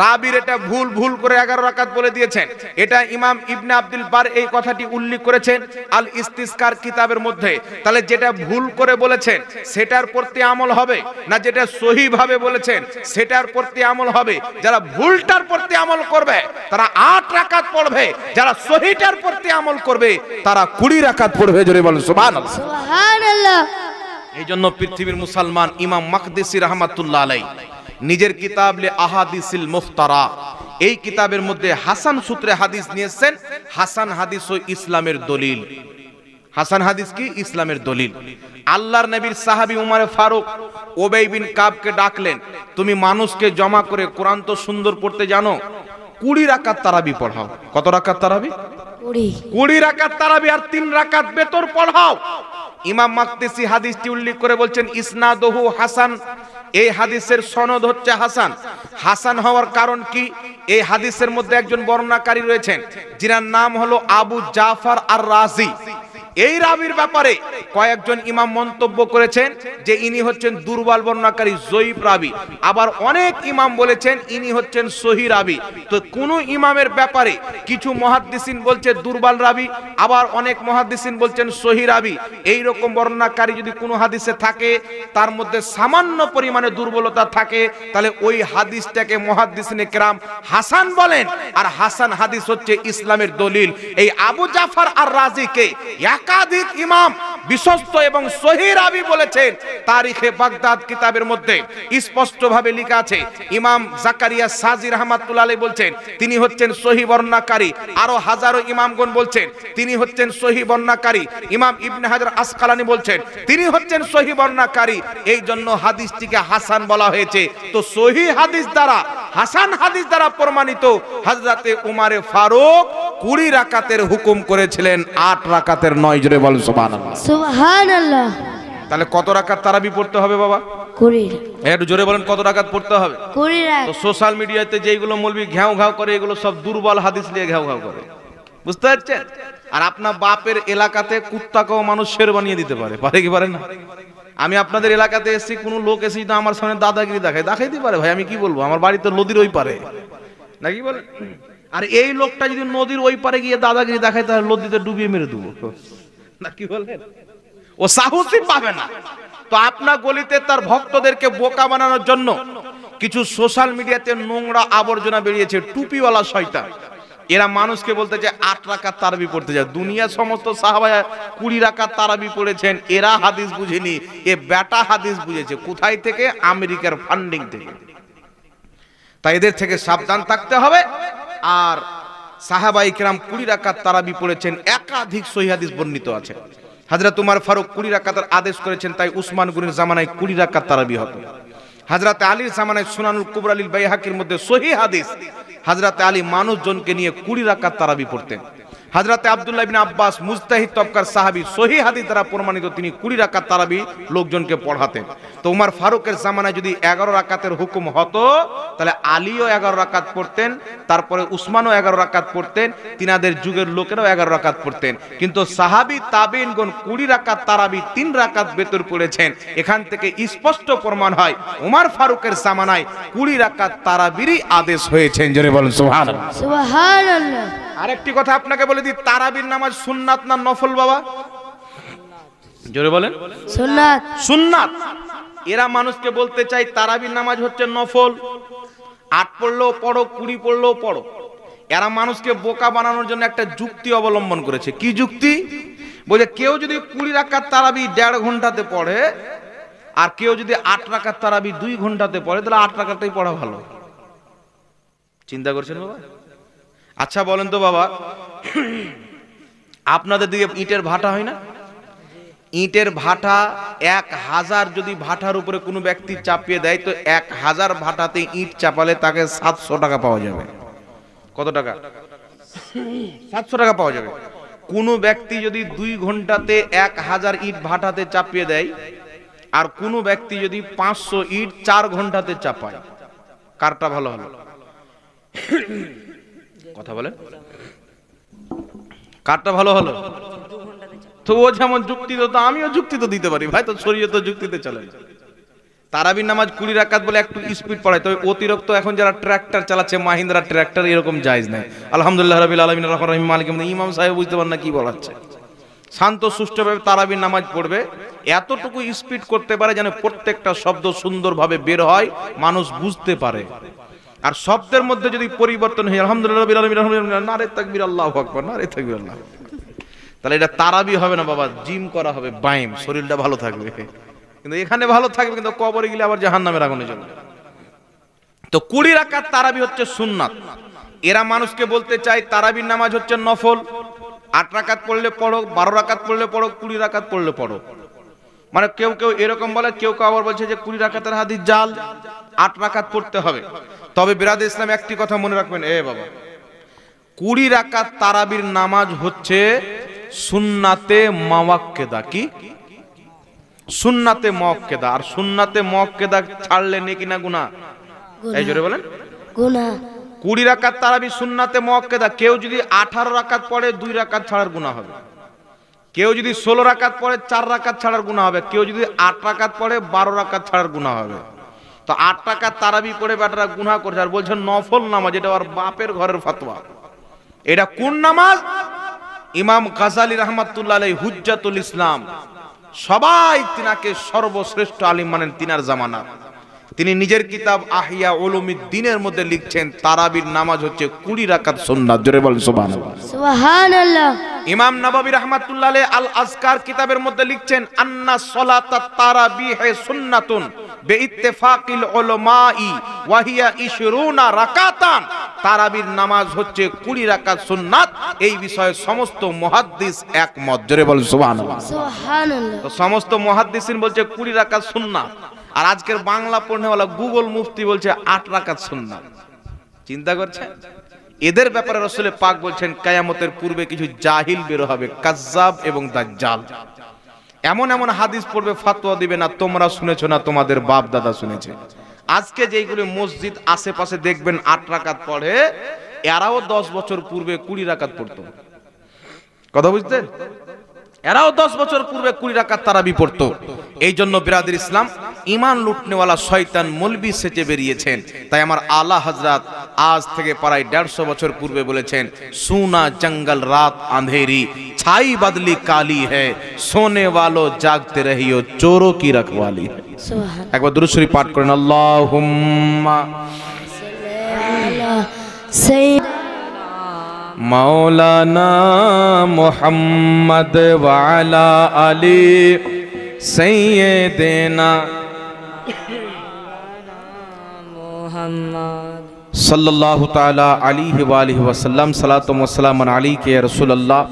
[SPEAKER 1] রাবির এটা ভুল করে 11 রাকাত বলে দিয়েছেন। এটা ইমাম ইবনে আব্দুল বার এই কথাটি উল্লেখ করেছেন আল ইস্তিসকার কিতাবের মধ্যে। তাহলে যেটা ভুল করে বলেছেন সেটার প্রতি আমল হবে না যেটা সহি ভাবে বলেছেন সেটার প্রতি আমল হবে? যারা ভুলটার প্রতি আমল করবে তারা 8 রাকাত পড়বে, যারা সহিটার প্রতি আমল করবে তারা 20 রাকাত পড়বে। জোরে বলেন সুবহানাল্লাহ।
[SPEAKER 2] সুবহানাল্লাহ।
[SPEAKER 1] এই জন্য পৃথিবীর মুসলমান ইমাম মাকদিসি রাহমাতুল্লাহ আলাইহি নিজের কিতাব লে আহাদিসিল মুফতারা, এই কিতাবের মধ্যে হাসান সূত্রে হাদিস নিয়েছেন। হাসান হাদিস ও ইসলামের দলিল। হাসান হাদিস কি? ইসলামের দলিল। আল্লাহর নবীর সাহাবী উমর ফারুক উবাই বিন কাবকে ডাকলেন, তুমি মানুষকে জমা করে কোরআন তো সুন্দর পড়তে জানো, 20 রাকাত তারাবি পড়াও। কত রাকাত তারাবি? 20 রাকাত তারাবি, আর 3 রাকাত বেতর পড়াও। ইমাম মাকদিসি হাদিসটি উল্লেখ করে বলছেন ইসনাদুহু হাসান, এই হাদিসের সনদ হচ্ছে হাসান। হাসান হওয়ার কারণ কি? এই হাদিসের মধ্যে একজন বর্ণনাকারী রয়েছেন যিনার নাম হলো আবু জাফর আর রাজি। এই রাবির ব্যাপারে কয়েকজন ইমাম মন্তব্য করেছেন যে ইনি হচ্ছেন দুর্বল বর্ণনাকারী, জয়ীফ রাবি। আবার অনেক ইমাম বলেছেন ইনি হচ্ছেন সহিহ রাবি। তো কোন ইমামের ব্যাপারে কিছু মুহাদ্দিসিন বলছে দুর্বল রাবি, আবার অনেক মুহাদ্দিসিন বলছেন সহিহ রাবি। এই রকম বর্ণনাকারী যদি কোনো হাদিসে থাকে তার মধ্যে সামান্য পরিমাণে দুর্বলতা থাকে, তাহলে ওই হাদিসটাকে মুহাদ্দিসিনে কেরাম হাসান বলেন। আর হাসান হাদিস হচ্ছে ইসলামের দলিল। এই আবু জাফর আর রাজিকে একাধিক ইমাম বিশ্বস্ত এবং সহিহ রাবি বলেছেন। তারিখে বাগদাদ কিতাবের মধ্যে স্পষ্ট ভাবে লেখা আছে। ইমাম জাকারিয়া সাজি রাহমাতুল্লাহ আলাইহি বলছেন তিনি হচ্ছেন সহিহ বর্ণনাকারী। আরো হাজারো ইমামগণ বলছেন তিনি হচ্ছেন সহিহ বর্ণনাকারী। ইমাম ইবনে হাজার আসকালানি বলছেন তিনি হচ্ছেন সহিহ বর্ণনাকারী। এই জন্য হাদিসটিকে হাসান বলা হয়েছে। তো সহিহ হাদিস দ্বারা, হাসান হাদিস দ্বারা প্রমাণিত হযরতে উমর ফারুক 20 রাকাতের হুকুম করেছিলেন 8 রাকাতের নয়। জোরে বল সুবহানাল্লাহ।
[SPEAKER 2] সুবহানাল্লাহ।
[SPEAKER 1] তাহলে কত রাকাত তারাবি পড়তে হবে বাবা?
[SPEAKER 2] 20।
[SPEAKER 1] একটু জোরে বলেন কত রাকাত পড়তে হবে?
[SPEAKER 2] 20
[SPEAKER 1] তো
[SPEAKER 2] রাকাত।
[SPEAKER 1] সোশ্যাল মিডিয়াতে যেগুলো মৌলবি ঘ্যাও ঘাও করে এগুলো সব দুর্বল হাদিস নিয়ে ঘ্যাও ঘাও করে, বুঝতে পারছেন? আর আপনার বাপের এলাকাতে কুত্তাকেও মানুষ শের বানিয়ে দিতে পারে, পারে কি পারে না? আমি আপনাদের এলাকাতে এসেছি, কোনো লোক এসেছি না আমার সামনে দাদাগিরি দেখাইতে পারে ভাই, আমি কি বলবো? আমার বাড়ি তো নদীর ওই পারে, নাকি বলেন? আর এই লোকটা যদি নদীর ওই পারে গিয়ে দাদাগিরি দেখায় তাহলে নদীতে ডুবিয়ে মেরে দেবো, নাকি বলেন? ও সাহসই পাবে না। তো আপনার গলিতে তার ভক্তদেরকে বোকা বানানোর জন্য কিছু সোশ্যাল মিডিয়াতে নোংরা আবর্জনা বেরিয়েছে, টুপিওয়ালা শয়তান। এরা মানুষকে বলতে যে 8 রাকাত তারাবি পড়তে যায়। দুনিয়ার সমস্ত সাহাবা 20 রাকাত তারাবি পড়েছেন, এরা হাদিস বুঝেনি, এ বেটা হাদিস বুঝেছে। কোথায় থেকে? আমেরিকার ফান্ডিং থেকে। তাই এদের থেকে সাবধান থাকতে হবে। আর সাহাবায়ে কেরাম 20 রাকাত তারাবি পড়েছেন, একাধিক সহিহ হাদিস বর্ণিত আছে। হযরত উমর ফারুক 20 রাকাতের আদেশ করেছেন, তাই উসমান গনির জামানায় 20 রাকাত তারাবি হতো। হযরত আলীর জামানায় সুনানুল কুবরা লিল বাইহাকির মধ্যে সহিহ হাদিস, হযরত আলী মানুষজনকে নিয়ে 20 রাকাত তারাবি পড়তেন। হযরত আব্দুল্লাহ ইবনে আব্বাস মুজতাহিদ তবকার সাহাবী, সহিহ হাদিস দ্বারা প্রমাণিত, তিনি 20 রাকাত তারাবি লোকজনকে পড়াতেন। তো উমর ফারুকের জামানায় যদি 11 রাকাতের হুকুম হতো, তাহলে আলীও 11 রাকাত পড়তেন, তারপরে উসমানও 11 রাকাত পড়তেন, তিনাদের যুগের লোকেরাও 11 রাকাত পড়তেন। কিন্তু সাহাবী তাবেঈনগণ 20 রাকাত তারাবি 3 রাকাত বেতর পড়েছেন। এখান থেকে স্পষ্ট প্রমাণ হয় উমর ফারুকের জামানায় 20 রাকাত তারাবিরই আদেশ হয়েছে। জোরে বলুন সুবহানাল্লাহ।
[SPEAKER 2] সুবহানাল্লাহ।
[SPEAKER 1] আরেকটি কথা আপনাকে বলে দিই, তারাবির নামাজ সুন্নাত না নফল বাবা? জোরে বলেন।
[SPEAKER 2] সুন্নাত।
[SPEAKER 1] সুন্নাত। এরা মানুষকে বলতে চাই তারাবির নামাজ হচ্ছে নফল, 8 পড়লেও পড়ো, 20 পড়লেও পড়ো। এরা মানুষকে বোকা বানানোর জন্য একটা যুক্তি অবলম্বন করেছে। কি যুক্তি? বলে কেউ যদি 20 রাকাত তারাবি 1.5 ঘন্টাতে পড়ে, আর কেউ যদি 8 রাকাত তারাবি 2 ঘন্টাতে পড়ে, তাহলে 8 রাকাতই পড়া ভালো। চিন্তা করছেন বাবা? আচ্ছা বলেন তো বাবা, আপনাদের দিকে ইটের ভাটা হয় না? ইটের ভাটা 1000 যদি ভাটার উপরে কোনো ব্যক্তি চাপিয়ে দেয়, তো 1000 ভাটাতে ইট চাপালে তাকে 700 টাকা পাওয়া যাবে। কত টাকা? 700 টাকা পাওয়া যাবে। কোনো ব্যক্তি যদি 2 ঘন্টাতে 1000 ইট ভাটাতে চাপিয়ে দেয়, আর কোনো ব্যক্তি যদি 500 ইট 4 ঘন্টাতে চাপায়, কারটা ভালো হলো? কথা বলেন, কারটা ভালো হলো? তো ও যেমন যুক্তি তো আমিও যুক্তি তো দিতে পারি ভাই, তো শরীয়ত যুক্তিতে চলে। তারাবির নামাজ 20 রাকাত বলে একটু স্পিড পড়ায়, তবে অতিরিক্ত এখন যারা ট্রাক্টর চালাচ্ছে, মাহিন্দ্রা ট্রাক্টর, এরকম জায়েজ নাই। আলহামদুলিল্লাহ রাব্বিল আলামিন আর রহিম মালিক ইমাম সাহেব বুঝতে পারেন না কি বলাচ্ছে। শান্ত সুষ্ঠুভাবে তারাবির নামাজ পড়বে, এতটুকু স্পিড করতে পারে যেন প্রত্যেকটা শব্দ সুন্দরভাবে বের হয়, মানুষ বুঝতে পারে। আর শব্দের মধ্যে যদি পরিবর্তন হয়, আলহামদুলিল্লাহ রাব্বিল আলামিন আলহামদুলিল্লাহ, নারে তাকবীর, আল্লাহু আকবার, নারে তাকবীর, আল্লাহ, তাহলে এটা তারাবি হবে না বাবা, জিম করা হবে, বাইম, শরীরটা ভালো থাকবে। কিন্তু এখানে ভালো থাকবে, কিন্তু কবরে গেলে আবার জাহান্নামের আগুনে জ্বলবে। তো 20 রাকাত তারাবি হচ্ছে সুন্নাত। এরা মানুষকে বলতে চায় তারাবির নামাজ হচ্ছে নফল, 8 রাকাত পড়লে পড়ো, 12 রাকাত পড়লে পড়ো, 20 রাকাত পড়লে পড়ো। মানে কেউ কেউ এরকম বলে, কেউ কেউ আবার বলছে যে 20 রাকাতের হাদিস জাল, 8 রাকাত পড়তে হবে। তবে বিরাদ ইসলাম একটি কথা মনে রাখবেন, এ বাবা, 20 রাকাত তারাবির নামাজ হচ্ছে সুন্নাতে মুআক্কাদা। কি? সুন্নাতে মুআক্কাদা। আর সুন্নাতে মুআক্কাদা ছাড়লে নেকি না গুনাহ? এই জোরে বলেন।
[SPEAKER 2] গুনাহ।
[SPEAKER 1] 20 রাকাত তারাবি সুন্নাতে মুআক্কাদা। কেউ যদি 18 রাকাত পড়ে 2 রাকাত ছাড়ার গুনাহ হবে। কেউ যদি 16 রাকাত পড়ে 4 রাকাত ছাড়ার গুনাহ হবে। কেউ যদি 8 রাকাত পড়ে 12 রাকাত ছাড়ার গুনাহ হবে। তো 8 রাকাত তারাবি পড়ে বেটারা গুনাহ করছে, আর বলছেন নফল নামাজ, এটা ওর বাপের ঘরের ফতোয়া। এটা কোন নামাজ? ইমাম গাজালি রাহমাতুল্লাহ আলাইহি হুজ্জাতুল ইসলাম, সবাই তিনাকে সর্বশ্রেষ্ঠ আলিম মানেন তিনার জামানা। তিনি নিজের কিতাব আহিয়া উলুমিদ্দিনের মধ্যে লিখছেন তারাবির নামাজ হচ্ছে 20 রাকাত সুন্নাত। জোরে বলেন সুবহানাল্লাহ।
[SPEAKER 2] সুবহানাল্লাহ।
[SPEAKER 1] ইমাম নববী রাহমাতুল্লাহ আলাইহি আল আজকার কিতাবের মধ্যে লিখছেন আন্না সালাতাত তারাবিহ সুন্নাতুন বিইত্তিফাকিল উলামাই ওয়া হিয়া 20 রাকাতান। তারাবির নামাজ হচ্ছে 20 রাকাত সুন্নাত, এই বিষয়ে সমস্ত মুহাদ্দিস একমত। জোরে বলেন সুবহানাল্লাহ।
[SPEAKER 2] সুবহানাল্লাহ।
[SPEAKER 1] তো সমস্ত মুহাদ্দিসিন বলছে 20 রাকাত সুন্নাত, আর আজকের বাংলা পড়নেওয়ালা গুগল মুফতি বলছে 8 রাকাত সুন্নাত। চিন্তা করছেন? এদের ব্যাপারে রাসূল পাক বলছেন কিয়ামতের পূর্বে কিছু জাহিল বের হবে, কাজ্জাব এবং দাজ্জাল। এমন এমন হাদিস পড়বে, ফতোয়া দিবে না তোমরা শুনেছো না তোমাদের বাপ দাদা শুনেছে। আজকে যেইগুলো মসজিদ আশেপাশে দেখবেন 8 রাকাত পড়ে, এরাও 10 বছর পূর্বে 20 রাকাত পড়তো। কথা বুঝতেন? এরাও 10 বছর পূর্বে 20 রাকাত তারাবি পড়তো। এই জন্য বিরাদর ইসলাম, ইমান লুটনেওয়ালা শয়তান মৌলবি সেজে বেরিয়েছেন। তাই আমার আলা হযরত আজ থেকে প্রায় 150 বছর পূর্বে বলেছেন, সুনা জঙ্গল রাত আঁধেরি ছাই বদলি কালি হ্যায়, সোনে वालों জাগতে রহিও চোরোं की रखवाली है।
[SPEAKER 2] সুবহান
[SPEAKER 1] একবার দুরূদ শরীফ পাঠ করেন, আল্লাহুম্মা
[SPEAKER 2] সাইয়্যিদ
[SPEAKER 1] मौलाना मोहम्मद वाला अली सैयदना
[SPEAKER 3] मोहम्मद
[SPEAKER 1] सल्लल्लाहु ताला अलैहि वालिहि वसल्लम। सलातुम व सलामुन अलैका या रसूलल्लाह,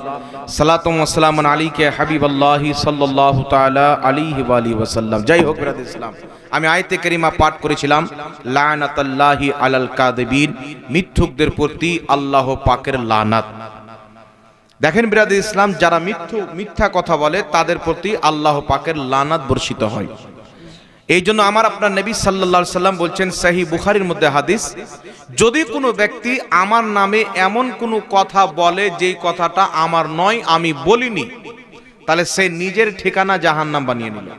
[SPEAKER 1] सलातुम व सलामुन अलैका या हबीबल्लाह सल्लल्लाहु ताला अलैहि वालिहि वसल्लम। जय हो बिरादर इस्लाम। আমি আয়াতে কারিমা পাঠ করেছিলাম, লানাতাল্লাহি আলাল কাযিবিন, মিথ্যুকদের প্রতি আল্লাহ পাকের লানাত। দেখেন বিরাদর ইসলাম, যারা মিথ্যা কথা বলে তাদের প্রতি আল্লাহ পাকের লানাত বর্ষিত হয়। এই জন্য আমার আপনার নবী সাল্লাল্লাহু আলাইহি সাল্লাম বলছেন, সহিহ বুখারীর মধ্যে হাদিস, যদি কোনো ব্যক্তি আমার নামে এমন কোনো কথা বলে যেই কথাটা আমার নয়, আমি বলিনি, তাহলে সে নিজের ঠিকানা জাহান্নাম বানিয়ে নিল।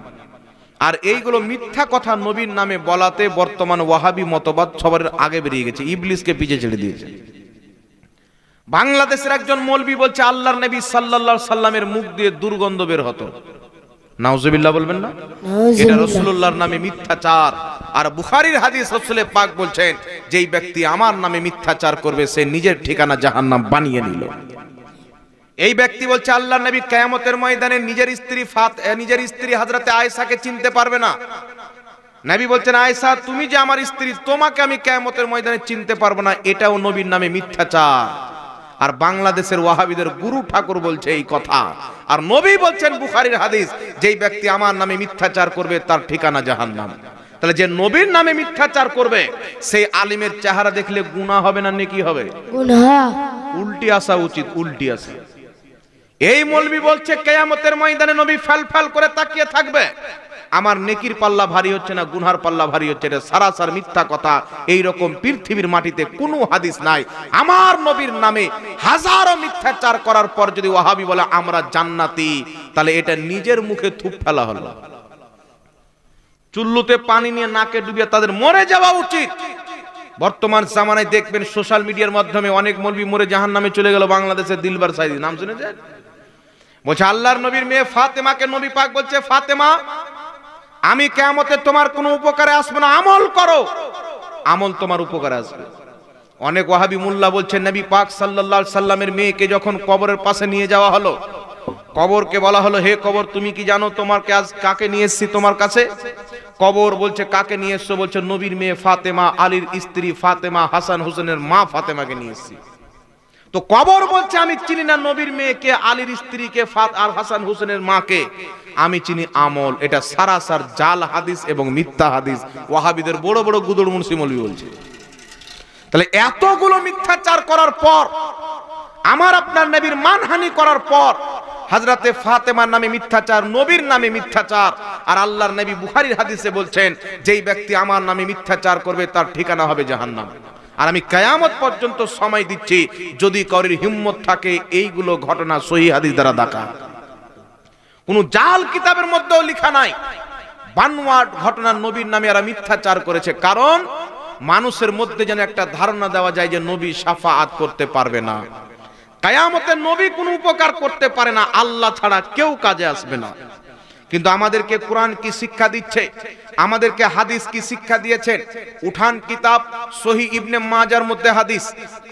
[SPEAKER 1] আর এইগুলো মিথ্যা কথা নবীর নামে বলাতে বর্তমান ওয়াহাবি মতবাদ সবার আগে বেরিয়ে গেছে, ইবলিসকে পিছে ছেড়ে দিয়েছে। বাংলাদেশের একজন মৌলবি বলছে আল্লাহর নবী সাল্লাল্লাহু আলাইহি সাল্লামের মুখ দিয়ে দুর্গন্ধ বের হতো। নাউজুবিল্লাহ বলবেন না? এটা রাসূলুল্লাহর নামে মিথ্যাচার। আর বুখারীর হাদিস, রাসূল পাক বলছেন, যেই ব্যক্তি আমার নামে মিথ্যাচার করবে সে নিজের ঠিকানা জাহান্নাম বানিয়ে নিল। এই ব্যক্তি বলছে আল্লাহর নবী কিয়ামতের ময়দানে নিজের স্ত্রী হযরতে আয়েশাকে চিনতে পারবে না। নবী বলছেন, আয়েশা তুমি যে আমার স্ত্রী, তোমাকে আমি কিয়ামতের ময়দানে চিনতে পারবো না। এটাও নবীর নামে মিথ্যাচার। আর বাংলাদেশের ওয়াহাবিদের গুরু ঠাকুর বলছে এই কথা। আর নবী বলছেন বুখারীর হাদিস, যেই ব্যক্তি আমার নামে মিথ্যাচার করবে তার ঠিকানা জাহান্নাম। তাহলে যে নবীর নামে মিথ্যাচার করবে সেই আলিমের চেহারা দেখলে গুনাহ হবে না নেকি হবে?
[SPEAKER 2] গুনাহ।
[SPEAKER 1] উল্টি আসা উচিত, উল্টি আসা। এই মৌলবি বলছে কিয়ামতের ময়দানে নবী ফাল করে তাকিয়ে থাকবে। আমার নেকির পাল্লা ভারী হচ্ছে না, গুনহার পাল্লা ভারী হচ্ছে। এটা সারাসার মিথ্যা কথা। এই রকম পৃথিবীর মাটিতে কোনো হাদিস নাই। আমার নবীর নামে হাজারো মিথ্যাচার করার পর যদি ওয়াহাবি বলে আমরা জান্নাতি, তাহলে এটা নিজের মুখে থুপ ফেলা হলো। চুল্লুতে পানি নিয়ে নাকে ডুবিয়ে তাদের মরে যাওয়া উচিত। বর্তমান জামানায় দেখবেন সোশ্যাল মিডিয়ার মাধ্যমে অনেক মৌলবি মরে জাহান্নামে চলে গেল। বাংলাদেশের দিলবার সাইদি নাম শুনেছেন? বলছে আল্লাহর নবীর মেয়ে ফাতেমাকে নবী পাক বলছে, ফাতেমা আমি কিয়ামতে তোমার কোনো উপকারে আসবো না, আমল করো, আমল তোমার উপকারে আসবে। অনেক ওয়াহাবি মোল্লা বলছেন, নবী পাক সাল্লাল্লাহু আলাইহি সাল্লামের মেয়েকে যখন কবরের পাশে নিয়ে যাওয়া হলো, কবরকে বলা হলো, হে কবর তুমি কি জানো তোমাকে আজ কাকে নিয়ে এসেছি তোমার কাছে? কবর বলছে, কাকে নিয়ে এসছো? বলছে নবীর মেয়ে ফাতেমা, আলীর স্ত্রী ফাতেমা, হাসান হোসেনের মা ফাতেমাকে নিয়ে এসেছি। তো কবর বলছে আমি চিনি না নবীর মেয়েকে, আলীর স্ত্রীকে, আর হাসান হোসেনের মাকে, আমি চিনি আমল। এটা সারাসার জাল হাদিস এবং মিথ্যা হাদিস। ওয়াহাবিদের বড় বড় গুদড় মুন্সি মৌলবি বলছে। তাহলে এতগুলো মিথ্যাচার করার পর, আমার আপনার নবীর মানহানি করার পর, হযরতে ফাতেমার নামে মিথ্যাচার, নবীর নামে মিথ্যাচার, আর আল্লাহর নবী বুখারীর হাদিসে বলছেন যেই ব্যক্তি আমার নামে মিথ্যাচার করবে তার ঠিকানা হবে জাহান্নাম। আর আমি কিয়ামত পর্যন্ত সময় দিচ্ছি, যদি কারোর হিম্মত থাকে এইগুলো ঘটনা সহিহ হাদিস দ্বারা দেখা। কোন জাল কিতাবের মধ্যেও লেখা নাই। বানোয়াট ঘটনা নবীর নামে এরা মিথ্যাচার করেছে, কারণ মানুষের মধ্যে যেন একটা ধারণা দেওয়া যায় যে নবী শাফাআত করতে পারবে না, কিয়ামতে নবী কোনো উপকার করতে পারে না, আল্লাহ ছাড়া কেউ কাজে আসবে না। কিন্তু আমাদেরকে কোরআন কি শিক্ষা দিচ্ছে, আমাদেরকে হাদিস কি শিক্ষা দিয়েছেন? উঠান কিতাব সহিহ ইবনে মাজার মধ্যে হাদিস,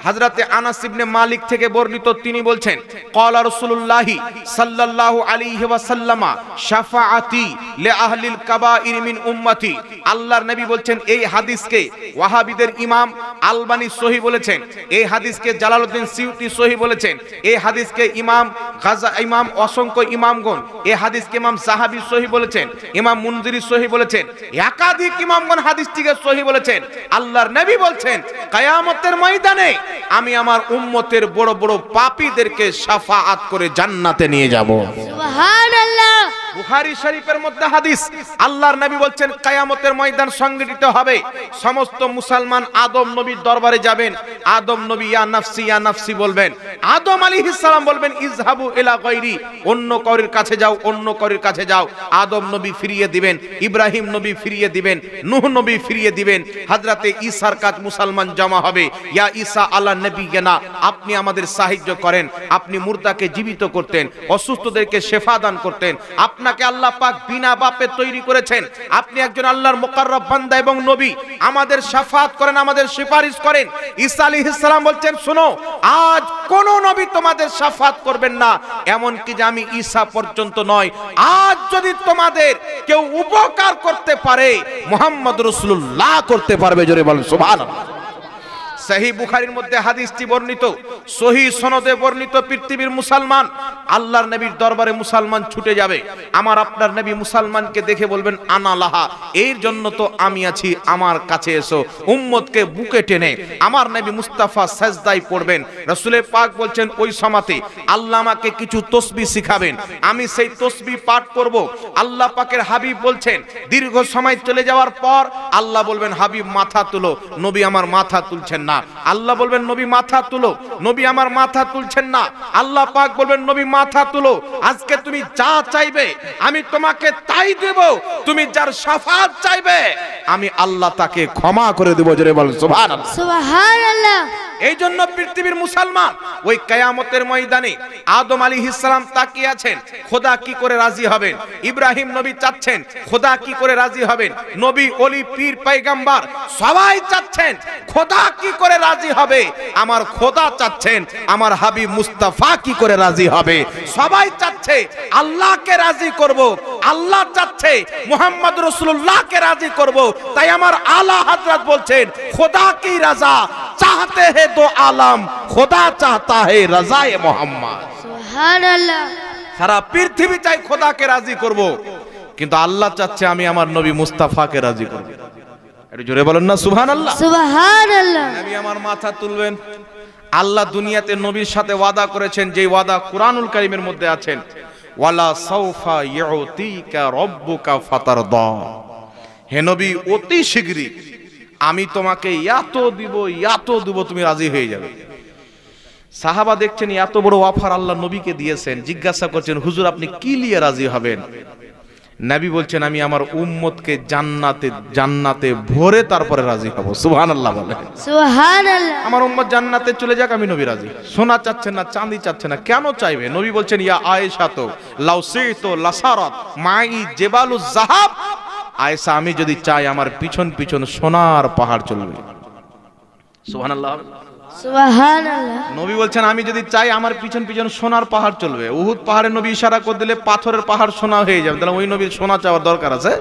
[SPEAKER 1] হযরতে আনাস ইবনে মালিক থেকে বর্ণিত, তিনি বলছেন ক্বালা রাসূলুল্লাহি সাল্লাল্লাহু আলাইহি ওয়াসাল্লাম শাফাআতি লি আহলিল কাবাইর মিন উম্মতি। আল্লাহর নবী বলছেন, এই হাদিসকে ওয়াহাবিদের ইমাম আলবানী সহিহ বলেছেন, এই হাদিসকে জালালউদ্দিন সিউতি সহিহ বলেছেন, এই হাদিসকে ইমাম অসংখ্য ইমামগণ, এই হাদিসকে ইমাম সাহাবী সহিহ বলেছেন, ইমাম মুনজিরি সহিহ বলেছেন, একাধিক ইমামগণ হাদিসটিকে সহিহ বলেছেন। আল্লাহর নবী বলছেন কিয়ামতের ময়দানে আমি আমার উম্মতের বড় বড় পাপীদেরকে শাফাআত করে জান্নাতে নিয়ে যাব।
[SPEAKER 2] সুবহানাল্লাহ।
[SPEAKER 1] বুখারী শরীফের মধ্যে হাদিস, আল্লাহর নবী বলছেন কিয়ামতের ময়দান সংগঠিত হবে, সমস্ত মুসলমান আদম নবীর দরবারে যাবেন। আদম নবী ইয়া নাফসি বলবেন, আদম আলাইহিস সালাম বলবেন ইযহাবু ইলা গায়রি, অন্য কারোর কাছে যাও, অন্য কারোর কাছে যাও। আদম নবী ফিরিয়ে দিবেন, ইব্রাহিম নবী ফিরিয়ে দিবেন, নূহ নবী ফিরিয়ে দিবেন। হযরতে ঈসার কাজ মুসলমান জমা হবে, ইয়া ঈসা আলা নবিয়িনা, আপনি আমাদের সাহায্য করেন। আপনি মুর্দাকে জীবিত করতেন, অসুস্থদেরকে শিফা দান করতেন। আপনাকে আল্লাহ পাক বিনা বাপে তৈরি করেছেন, আপনি একজন আল্লাহর মুকাররব বান্দা এবং নবী, আমাদের শাফাআত করেন, আমাদের সুপারিশ করেন। ঈসা আলাইহিস সালাম বলছেন শোনো, আজ কোন নবী তোমাদের শাফাআত করবেন না, এমন কি যে আমি ঈসা পর্যন্ত নয়, আজ যদি তোমাদের কেউ উপকার করতে পারে মুহাম্মদ রাসূলুল্লাহ করতে পারবে। জোরে বলেন সুবহানাল্লাহ। সহিহ বুখারীর মধ্যে হাদিসটি বর্ণিত, সহিহ সনদে বর্ণিত। পৃথিবীর মুসলমান আল্লাহর নবীর দরবারে মুসলমান ছুটে যাবে, আমার আপনার নবী মুসলমানকে দেখে বলবেন আনা লাহা, এর জন্য তো আমি আছি, আমার কাছে এসো। উম্মতকে বুকে টেনে আমার নবী মুস্তাফা সাজদায় পড়বেন। রাসূলে পাক বলছেন ওই সময়তে আল্লাহ আমাকে কিছু তাসবিহ শিখাবেন, আমি সেই তাসবিহ পাঠ করব। আল্লাহ পাকের হাবিব বলছেন দীর্ঘ সময় চলে যাওয়ার পর আল্লাহ বলবেন হাবিব মাথা তুলো, নবী আমার মাথা তুলছেন না। আল্লাহ বলবেন নবী মাথা তুলো, নবী আমার মাথা তুলছেন না। আল্লাহ পাক বলবেন নবী মাথা তুলো, আজকে তুমি যা চাইবে আমি তোমাকে তাই দেব, তুমি যার শাফাআত চাইবে আমি আল্লাহ তাকে ক্ষমা করে দেব। জোরে বল সুবহানাল্লাহ।
[SPEAKER 2] সুবহানাল্লাহ।
[SPEAKER 1] এই জন্য পৃথিবীর মুসলমান ওই কিয়ামতের ময়দানে আদম আলাইহিস সালাম তাকিয়ে আছেন, খোদা কি করে রাজি হবেন। ইব্রাহিম নবী চাচ্ছেন খোদা কি করে রাজি হবেন। নবী ওলি পীর পয়গম্বর সবাই চাচ্ছেন খোদা কি করে রাজি হবে। আমার খোদা চাচ্ছেন আমার হাবিব মুস্তাফা কি করে রাজি হবে। সবাই চাচ্ছে আল্লাহকে রাজি করব, আল্লাহ চাচ্ছে মুহাম্মদ রাসূলুল্লাহকে রাজি করব। তাই আমার আলা হযরত বলছেন খোদা কি রাজা চাহতে হে দো আলম, খোদা চাহতা হে রাজায়ে মোহাম্মদ।
[SPEAKER 2] সুবহানাল্লাহ।
[SPEAKER 1] সারা পৃথিবী চাই খোদাকে রাজি করব, কিন্তু আল্লাহ চাচ্ছে আমি আমার নবী মুস্তাফাকে রাজি করব। একটু জোরে বলেন না সুবহানাল্লাহ।
[SPEAKER 2] সুবহানাল্লাহ।
[SPEAKER 1] নবী আমার মাথা তুলবেন। আল্লাহ দুনিয়াতে নবীর সাথে ওয়াদা করেছেন, যে ওয়াদা কুরআনুল কারীমের মধ্যে আছেন, ওয়ালা সাউফা ইউতিকা রাব্বুকা ফাতারদা, হে নবী অতি শীঘ্রই আমি তোমাকে এত দিব তুমি রাজি হয়ে যাবে। সাহাবা দেখছেন এত বড় অফার আল্লাহ নবীকে দিয়েছেন, জিজ্ঞাসা করছেন হুজুর আপনি কি নিয়ে রাজি হবেন। নবী বলছেন আমি আমার উম্মতকে জান্নাতে ভরে তারপরে রাজি হব। সুবহানাল্লাহ বলেন।
[SPEAKER 2] সুবহানাল্লাহ।
[SPEAKER 1] আমার উম্মত জান্নাতে চলে যাক, আমি নবী রাজি। সোনা চাচ্ছেন না, চাঁদি চাচ্ছেন না, কেন চাইবে। নবী বলছেন ইয়া আয়েশা তো লাউসিতো লাসারাত মাই জেবালুজ যাহাব, আয়েশা আমি যদি চাই আমার পিছন পিছন সোনার পাহাড় চলবে। সুবহানাল্লাহ।
[SPEAKER 2] সুবহানাল্লাহ।
[SPEAKER 1] নবী বলছেন আমি যদি চাই আমার পিছন পিছন সোনার পাহাড় চলবে। উহুদ পাহাড়ে নবী ইশারা করে দিলে পাথরের পাহাড় সোনা হয়ে যাবে, তাহলে ওই নবীর সোনা চাওয়ার দরকার আছে।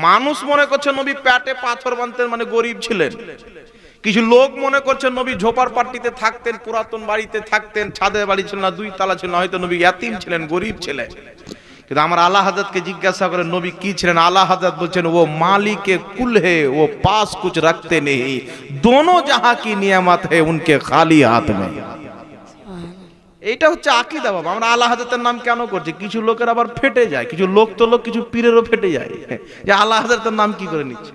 [SPEAKER 1] মানুষ মনে করছে নবী পেটে পাথর বাঁধতেন, মানে গরিব ছিলেন। কিছু লোক মনে করছে নবী ঝোপার পাট্টিতে থাকতেন, পুরাতন বাড়িতে থাকতেন, ছাদের বাড়ি ছিল না, 2 তালা ছিল না, হয়তো নবী ইয়াতিম ছিলেন, গরিব ছিলেন। কিন্তু আমার আলা হযরতকে জিজ্ঞাসা করে নবী কি ছিলেন, আলা হযরত বলছেন ও মালিকে কুল হে ও পাস কুছ রাখতে নেই, দোনো জাহাं কি নিয়ামত হে উনকে খালি হাত মে। এটা হচ্ছে আকীদা বাবা। আমরা আলা হযরতের নাম কেন করছি, কিছু লোকের আবার ফেটে যায়, কিছু লোক তো লোক কিছু পীরেরও ফেটে যায় যে আলা হযরতের নাম কি করে নিচ্ছে।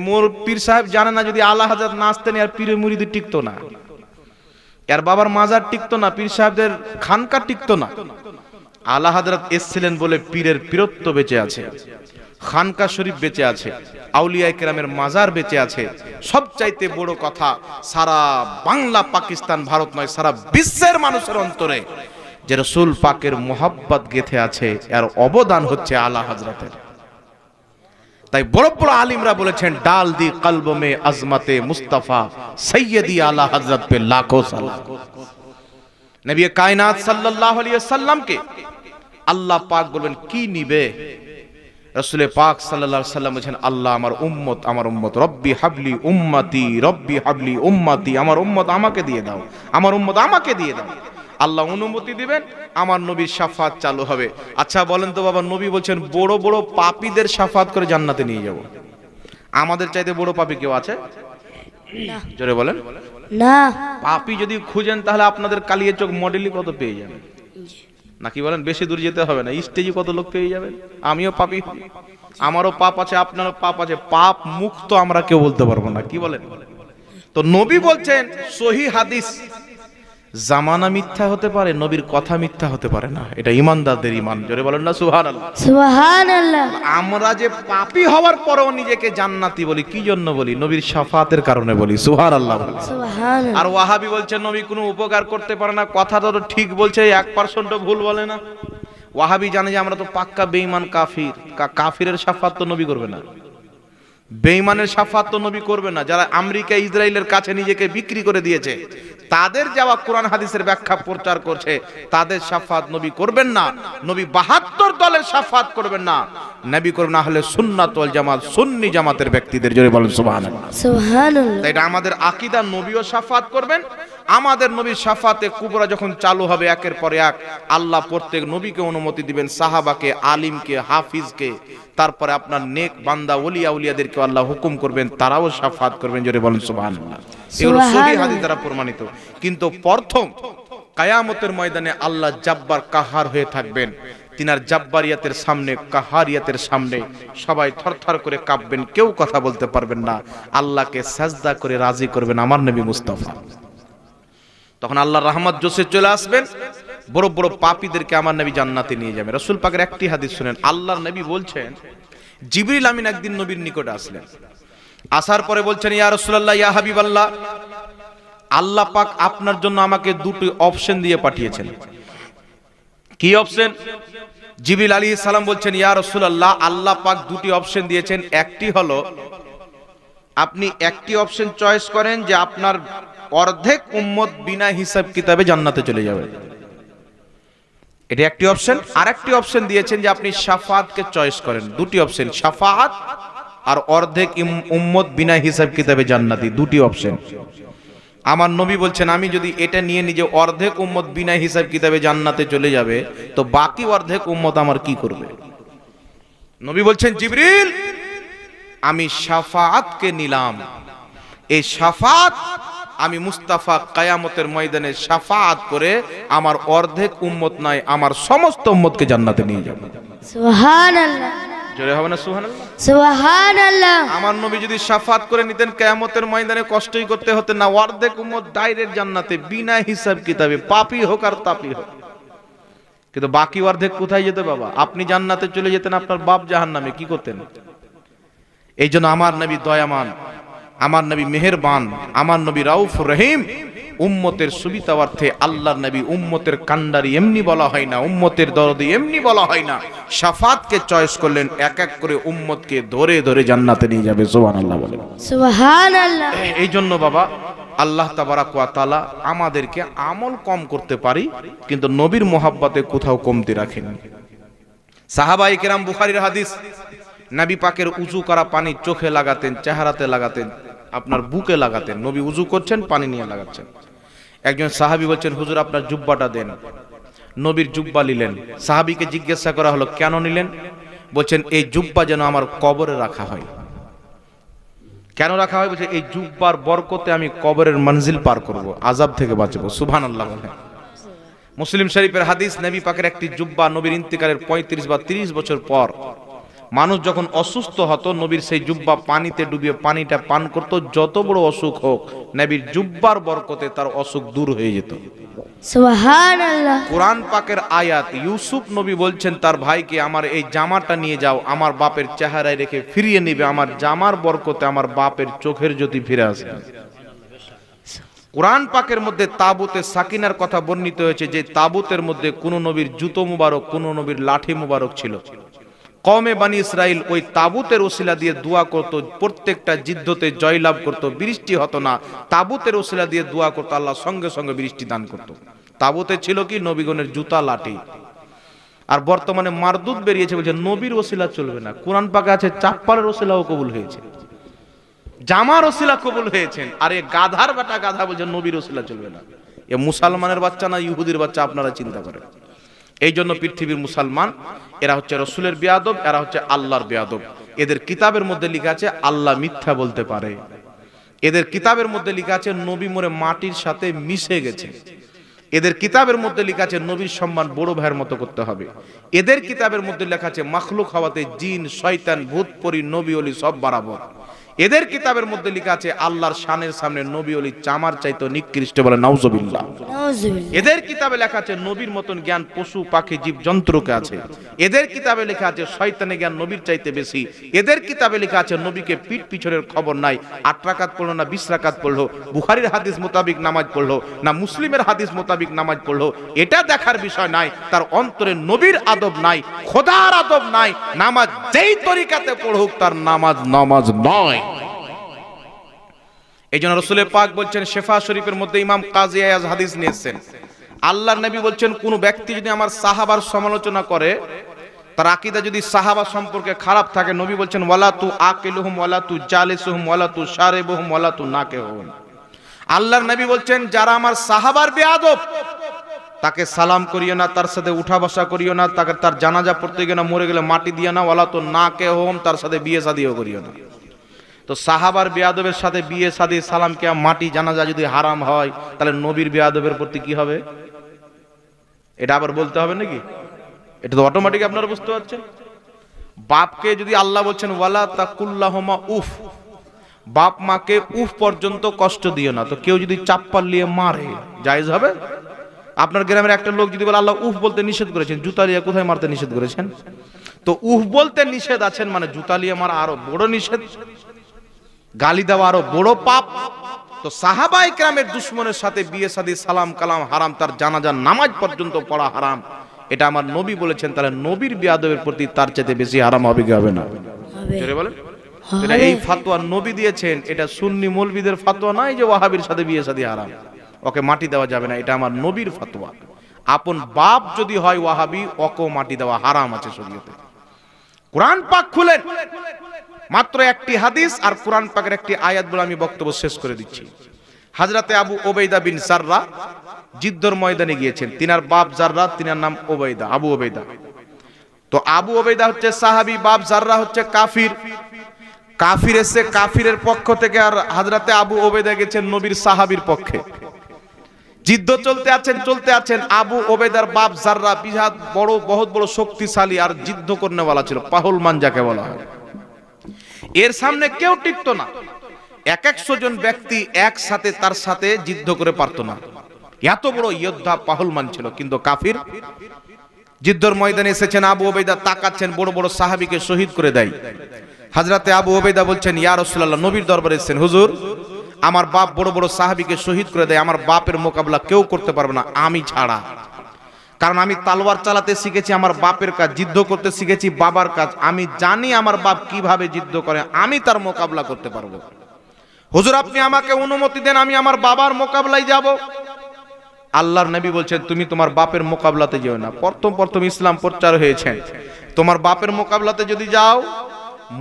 [SPEAKER 1] মোর পীর সাহেব জানে না যদি আলা হযরত নাচতেন আর পীরের মুরিদ টিকতো না, আর বাবার মাজার টিকতো না, পীর সাহেবদের খানকা টিকতো না। আলা হযরত এসেছিলেন বলে পীরের পীরত্ব বেঁচে আছে, খানকা শরীফ বেঁচে আছে, আউলিয়ায়ে কেরামের মাজার বেঁচে আছে। সবচাইতে বড় কথা, সারা বাংলা পাকিস্তান ভারত নয়, সারা বিশ্বের মানুষের অন্তরে যে রাসূল পাকের মোহাব্বত গেঁথে আছে, এর অবদান হচ্ছে আলা হযরতের। তাই বড় বড় আলিমরা বলেছেন ডাল দি কলব মে আজমতে মুস্তাফা সৈয়দি আলা হযরত पे লাখোं সালাম। নবী কায়নাত সাল্লাল্লাহু আলাইহি ওয়াসাল্লামকে আল্লাহ পাক বলবেন কি নিবে। রাসূল পাক সাল্লাল্লাহু আলাইহি ওয়াসাল্লাম বলেন আল্লাহ আমার উম্মত রব্বি হাবলি উম্মতি, রব্বি হাবলি উম্মতি, আমার উম্মত আমাকে দিয়ে দাও, আমার উম্মত আমাকে দিয়ে দাও। আল্লাহ অনুমতি দিবেন, আমার নবীর শাফাত চালু হবে। আচ্ছা বলেন তো বাবা, নবী বলছেন বড় বড় পাপীদের শাফাত করে জান্নাতে নিয়ে যাব। আমাদের চাইতে বড় পাপী কেউ আছে? জোরে বলেন
[SPEAKER 2] না।
[SPEAKER 1] পাপী যদি খুঁজেন তাহলে আপনাদের কালিয়ে চোখ মডেলই কত পেয়ে যাবেন, নাকি বলেন? বেশি দূর যেতে হবে না, স্টেজে কত লোক পেয়ে যাবেন। আমিও পাপী, আমারও পাপ আছে, আপনারও পাপ আছে, পাপ মুক্ত আমরা কেউ বলতে পারবো না, কি বলেন? তো নবী বলছেন সহিহ হাদিস, জামানা মিথ্যা হতে পারে, নবীর কথা মিথ্যা হতে পারে না। এটা ইমানদারদের ইমান। জোরে বলেন না সুবহানাল্লাহ।
[SPEAKER 2] সুবহানাল্লাহ।
[SPEAKER 1] আমরা যে পাপী হওয়ার পরেও নিজেকে জান্নাতি বলি, কি জন্য বলি? নবীর শাফাতের কারণে বলি। সুবহানাল্লাহ।
[SPEAKER 2] সুবহানাল্লাহ।
[SPEAKER 1] আর ওয়াহাবি বলছেন নবী কোনো উপকার করতে পারে না, কথাটা তো ঠিক বলছে, 1% ভুল বলে না। ওয়াহাবি জানে যে আমরা তো পাক্কা বেঈমান কাফির, কাফিরের শাফাত তো নবী করবে না, বেঈমানের শাফাত তো নবী করবে না। যারা আমেরিকা ইসরায়েলের কাছে নিজেকে বিক্রি করে দিয়েছে, তাদের যাওয়া কোরআন হাদিসের ব্যাখ্যা প্রচার করছে, তাদের শাফাত নবী করবেন না। নবী 72 দলের শাফাত করবেন না, নবী করবেন আহলে সুন্নাত ওয়াল জামাত, সুন্নি জামাতের ব্যক্তিদের। জোরে বলেন সুবহানাল্লাহ।
[SPEAKER 2] সুবহানাল্লাহ।
[SPEAKER 1] এটা আমাদের আকীদা, নবীও শাফাত করবেন। আমাদের নবীর শাফাতে কুবরা যখন চালু হবে, একের পর এক আল্লাহ প্রত্যেক নবীকে অনুমতি দিবেন, সাহাবাকে, আলিমকে, হাফিজকে, তারপরে আপনার নেক বান্দা ওলিয়া উলিয়াদেরকে আল্লাহ হুকুম করবেন, তারাও শাফাত করবেন। জোরে বলেন সুবহানাল্লাহ। এগুলো সহিহ হাদিস দ্বারা প্রমাণিত। কিন্তু প্রথম কিয়ামতের ময়দানে আল্লাহ জাব্বার কাহার হয়ে থাকবেন। তিনার জাব্বারিয়াতের সামনে, কাহারিয়াতের সামনে সবাই থরথর করে কাঁপবেন, কেউ কথা বলতে পারবেন না। আল্লাহকে সাজদা করে রাজি করবেন আমার নবী মুস্তাফা। তখন আল্লাহর রহমত জোসে চলে আসবেন, বড় বড় পাপীদেরকে আমার নবী জান্নাতে নিয়ে যাবেন। রাসূল পাকের একটি হাদিস শুনেন, আল্লাহর নবী বলছেন জিবরিল আমিন একদিন নবীর নিকটে আসলেন। আসার পরে বলছেন, ইয়া রাসূলুল্লাহ, ইয়া হাবিবাল্লাহ, আল্লাহ পাক আপনার জন্য আমাকে দুটি অপশন দিয়ে পাঠিয়েছেন। কি অপশন? জিবরিল আলাইহিস সালাম বলছেন, ইয়া রাসূলুল্লাহ, আল্লাহ পাক দুটি অপশন দিয়েছেন। একটি হলো আপনি একটি অপশন চয়েস করেন যে আপনার অর্ধেক উম্মত বিনা হিসাব কিতাবে জান্নাতে চলে যাবে, এটা একটি অপশন। আর একটি অপশন দিয়েছেন যে আপনি শাফাআতকে চয়েস করেন। দুটি অপশন, শাফাআত আর অর্ধেক উম্মত বিনা হিসাব কিতাবে জান্নাতি, দুটি অপশন। আমার নবী বলছেন আমি যদি এটা নিয়ে নিজে অর্ধেক উম্মত বিনা হিসাব কিতাবে জান্নাতে চলে যাবে, তো বাকি অর্ধেক উম্মত আমার কি করবে? নবী বলছেন, জিবরিল, আমি শাফাআতকে নিলাম। এই শাফাআত আমি মুস্তাফা কিয়ামতের ময়দানে শাফাআত করে আমার অর্ধেক উম্মত নয়, আমার সমস্ত উম্মতকে জান্নাতে নিয়ে যাব।
[SPEAKER 2] সুবহানাল্লাহ।
[SPEAKER 1] জোরে হবে না সুবহানাল্লাহ?
[SPEAKER 2] সুবহানাল্লাহ।
[SPEAKER 1] আমার নবী যদি শাফাআত করে নিতেন, কিয়ামতের ময়দানে কষ্টই করতে হতো না, অর্ধেক উম্মত ডাইরেক্ট জান্নাতে বিনা হিসাব কিতাবে, পাপী হোক আর তাপী হোক। কিন্তু বাকি অর্ধেক কোথায় যেত বাবা? আপনি জান্নাতে চলে যেতেন, আপনার বাপ জাহান্নামে, কি করতেন? এই জন্য আমার নবী দয়ামান, আমার নবী মেহেরবান, আমার নবী রাউফ রহিম। উম্মতের সুবিধার্থে আল্লাহর নবী উম্মতের কান্ডারি এমনি বলা হয় না, উম্মতের দরদি এমনি বলা হয় না। শাফাআতকে চয়েস করলেন, এক এক করে উম্মতকে ধরে ধরে জান্নাতে নিয়ে যাবে। সুবহানাল্লাহ বলেন।
[SPEAKER 2] সুবহানাল্লাহ।
[SPEAKER 1] এই জন্য বাবা আল্লাহ তাবারাক ওয়া তাআলা আমাদেরকে আমল কম করতে পারি, কিন্তু নবীর মোহাব্বতে কোথাও কমতি রাখেনি। সাহাবায়ে কেরাম, বুখারীর হাদিস, নবী পাকের উযু করা পানি চোখে লাগাতেন, চেহারাতে লাগাতেন, আপনার বুকে লাগাতেন। নবী উযু করছেন, পানি নিয়ে লাগাচ্ছেন। একজন সাহাবী বলছেন, হুজুর আপনার জুব্বাটা দেন। নবীর জুব্বা নিলেন। সাহাবীকে জিজ্ঞাসা করা হলো, কেন নিলেন? বলছেন, এই জুব্বা যেন আমার কবরে রাখা হয়। কেন রাখা হয়? বলছে, এই জুব্বার বরকতে আমি কবরের মঞ্জিল পার করব, আযাব থেকে বাঁচবো। সুবহানাল্লাহ। মুসলিম শরীফের হাদিস, নবী পাকের একটি জুব্বা নবীর ইন্তিকালের 35 বা 30 বছর পর মানুষ যখন অসুস্থ হতো, নবীর সেই জুব্বা পানিতে ডুবিয়ে পানিটা পান করত। যত বড় অসুখ হোক, নবীর জুব্বার বরকতে তার অসুখ দূর হয়ে যেত।
[SPEAKER 2] সুবহানাল্লাহ।
[SPEAKER 1] কোরআন পাকের আয়াত, ইউসুফ নবী বলছেন তার ভাইকে, আমার এই জামাটা নিয়ে যাও, আমার বাপের চেহারায় রেখে ফিরিয়ে নিবে, আমার জামার বরকতে আমার বাপের চোখের জ্যোতি ফিরে আসবে। কোরআন পাকের মধ্যে তাবুতে সাকিনার কথা বর্ণিত হয়েছে, যে তাবুতের মধ্যে কোন নবীর জুতো মুবারক, কোন নবীর লাঠি মুবারক ছিল। কওমে বানি ইসরাইল ওই তাবুতের ওসিলা দিয়ে দোয়া করত, প্রত্যেকটা যুদ্ধতে জয়লাভ করত, বৃষ্টি হতো না। তাবুতের ওসিলা দিয়ে দোয়া করত, আল্লাহ সঙ্গে সঙ্গে বৃষ্টি দান করত। তাবুতে ছিল কি? নবীগণের জুতা, লাঠি। আর বর্তমানে মারদুদ বেরিয়েছে, বলছে নবীর ওসিলা চলবে না। কোরআন পাকে আছে চাপ্পালের ওসিলাও কবুল হয়েছে, জামার ওসিলা কবুল হয়েছেন। আর এই গাধার বেটা গাধা বলছে নবীর ওসিলা চলবে না। এ মুসলমানের বাচ্চা না ইহুদির বাচ্চা আপনারা চিন্তা করেন। এই জন্য পৃথিবীর মুসলমান এরা হচ্ছে রসুলের বেয়াদব, এরা হচ্ছে আল্লাহর বেয়াদব। এদের কিতাবের মধ্যে লেখা আছে আল্লাহ মিথ্যা বলতে পারে। এদের কিতাবের মধ্যে লেখা আছে নবী মরে মাটির সাথে মিশে গেছে। এদের কিতাবের মধ্যে লেখা আছে নবীর সম্মান বড় ভাইয়ের মতো করতে হবে। এদের কিতাবের মধ্যে লেখা আছে মাখলুক হওয়াতে জিন শয়তান ভূত পরি নবী ওলি সব বরাবর। এদের কিতাবের মধ্যে লেখা আছে আল্লাহর শানের সামনে নবী ওলি চামার চাইতে নিকৃষ্ট, বলে নাউজুবিল্লাহ। এদের কিতাবে লেখা আছে নবীর মতন জ্ঞান পশু পাখি জীব জন্তুকে আছে। এদের কিতাবে লেখা আছে শয়তানের জ্ঞান নবীর চাইতে বেশি। এদের কিতাবে লেখা আছে নবীকে পিঠ পিছনের খবর নাই, 8 রাকাত পড়লো না 20 রাকাত পড়লো, বুখারীর হাদিস মোতাবিক নামাজ পড়লো না মুসলিমের হাদিস মোতাবিক নামাজ পড়লো, এটা দেখার বিষয় নাই। তার অন্তরে নবীর আদব নাই, খোদার আদব নাই। নামাজ যেই তরিকাতে পড়ুক তার নামাজ নামাজ নয়। এই জন্য রাসূল পাক বলছেন, শেফা শরীফের মধ্যে ইমাম কাজী আয়াজ হাদিস নিয়েছেন, আল্লাহর নবী বলছেন কোন ব্যক্তি যদি আমার সাহাবার সমালোচনা করে, তার আকীদা যদি সাহাবা সম্পর্কে খারাপ থাকে, নবী বলছেন ওয়ালা তু আকিলুহুম ওয়ালা তু জালিসুহুম ওয়ালা তু শারিবুহুম ওয়ালা তু নাকিহুম। আল্লাহর নবী বলছেন যারা আমার সাহাবার বেয়াদব তাকে সালাম করিও না, তার সাথে উঠা বসা করিও না, তাকে তার জানাজা পড়তে গিয়ে না মরে গেলে মাটি দিও না, ওয়ালা তু নাকিহুম, তার সাথে বিয়ে শাদিও করিও না। তো সাহাবার বেয়াদবের সাথে বিয়ে শাদী সালাম কিয়া মাটি জানাজা যদি হারাম হয়, তাহলে নবীর বেয়াদবের প্রতি কি হবে? এটা আবার বলতে হবে নাকি? এটা তো অটোমেটিক আপনারা বুঝতে পারছেন। বাপকে যদি আল্লাহ বলছেন ওয়ালা তাকুল্লাহুমা উফ, বাপ মাকে উফ পর্যন্ত কষ্ট দিও না, তো কেউ যদি চাপ্পাল নিয়ে মারে জায়েজ হবে? আপনার গ্রামের একটা লোক যদি বলে আল্লাহ উফ বলতে নিষেধ করেছেন, জুতা লিয়ে কোথায় মারতে নিষেধ করেছেন? তো উফ বলতে নিষেধ আছেন মানে জুতা লিয়ে মারা আরো বড় নিষেধ, গালি দেওয়া আরো বড় পাপ। তো সাহাবায়ে কেরামের দুশমনের সাথে বিয়ে শাদী সালাম কালাম হারাম, তার জানাজার নামাজ পর্যন্ত পড়া হারাম। এটা আমার নবী বলেছেন, তাহলে নবীর বেয়াদবের প্রতি তার চাইতে বেশি হারাম হবে কি হবে না? জোরে বলেন। এটা এই ফতোয়া নবী দিয়েছেন, এটা সুন্নি মৌলবীদের ফতোয়া নয় যে ওয়াহাবীর সাথে বিয়ে শাদী হারাম, ওকে মাটি দেওয়া যাবে না। এটা আমার নবীর ফতোয়া। আপন বাপ যদি হয় ওয়াহাবী, ওকে মাটি দেওয়া হারাম আছে শরীয়তে। কোরআন পাক খুলেন, মাত্র একটি হাদিস আর কোরআন পাকের একটি আয়াত বলে আমি বক্তব্য শেষ করে দিচ্ছি। হযরতে আবু ওবাইদা বিন জাররা জিদ্দর ময়দানে গিয়েছেন, তিনার বাপ জাররা, তিনার নাম ওবাইদা, আবু ওবাইদা। তো আবু ওবাইদা হচ্ছে সাহাবী, বাপ জাররা হচ্ছে কাফির। কাফির এসে কাফিরের পক্ষ থেকে, আর হযরতে আবু ওবাইদা গেছেন নবীর সাহাবীর পক্ষে। যুদ্ধ চলতে আছেন। আবু ওবাইদার বাপ জাররা বিরাট বড়, বহুত বড় শক্তিশালী আর যুদ্ধ করনেওয়ালা ছিল, পাহুলমান যাকে বলা হয়। এর সামনে কেউ টিকতো না। 100 জন ব্যক্তি একসাথে তার সাথে যুদ্ধ করে পারতো না, এত বড় যোদ্ধা পাহুলমান ছিল। কিন্তু কাফির যুদ্ধের ময়দানে এসেছেন, আবু ওবাইদা তাকাচ্ছেন, বড় বড় সাহাবীকে শহীদ করে দেয়। হযরতে আবু ওবাইদা বলছেন ইয়া রাসূলুল্লাহ, নবীর দরবারে এসেছেন, হুজুর আমার বাপ বড় বড় সাহাবীকে শহীদ করে দেয়, আমার বাপের মোকাবেলা কেউ করতে পারবে না আমি ছাড়া। কারণ আমি তালোয়ার চালাতে শিখেছি, আমার বাপের কাজ, যুদ্ধ করতে শিখেছি বাবার কাজ, আমি জানি আমার বাপ কিভাবে যুদ্ধ করে, আমি তার মোকাবেলা করতে পারবো। হুজুর আপনি আমাকে অনুমতি দেন, আমি আমার বাবার মোকাবেলায় যাব। আল্লাহর নবী বলছেন তুমি তোমার বাপের মোকাবেলাতে যেও না। প্রথম ইসলাম প্রচার হয়েছে, তোমার বাপের মোকাবেলাতে যদি যাও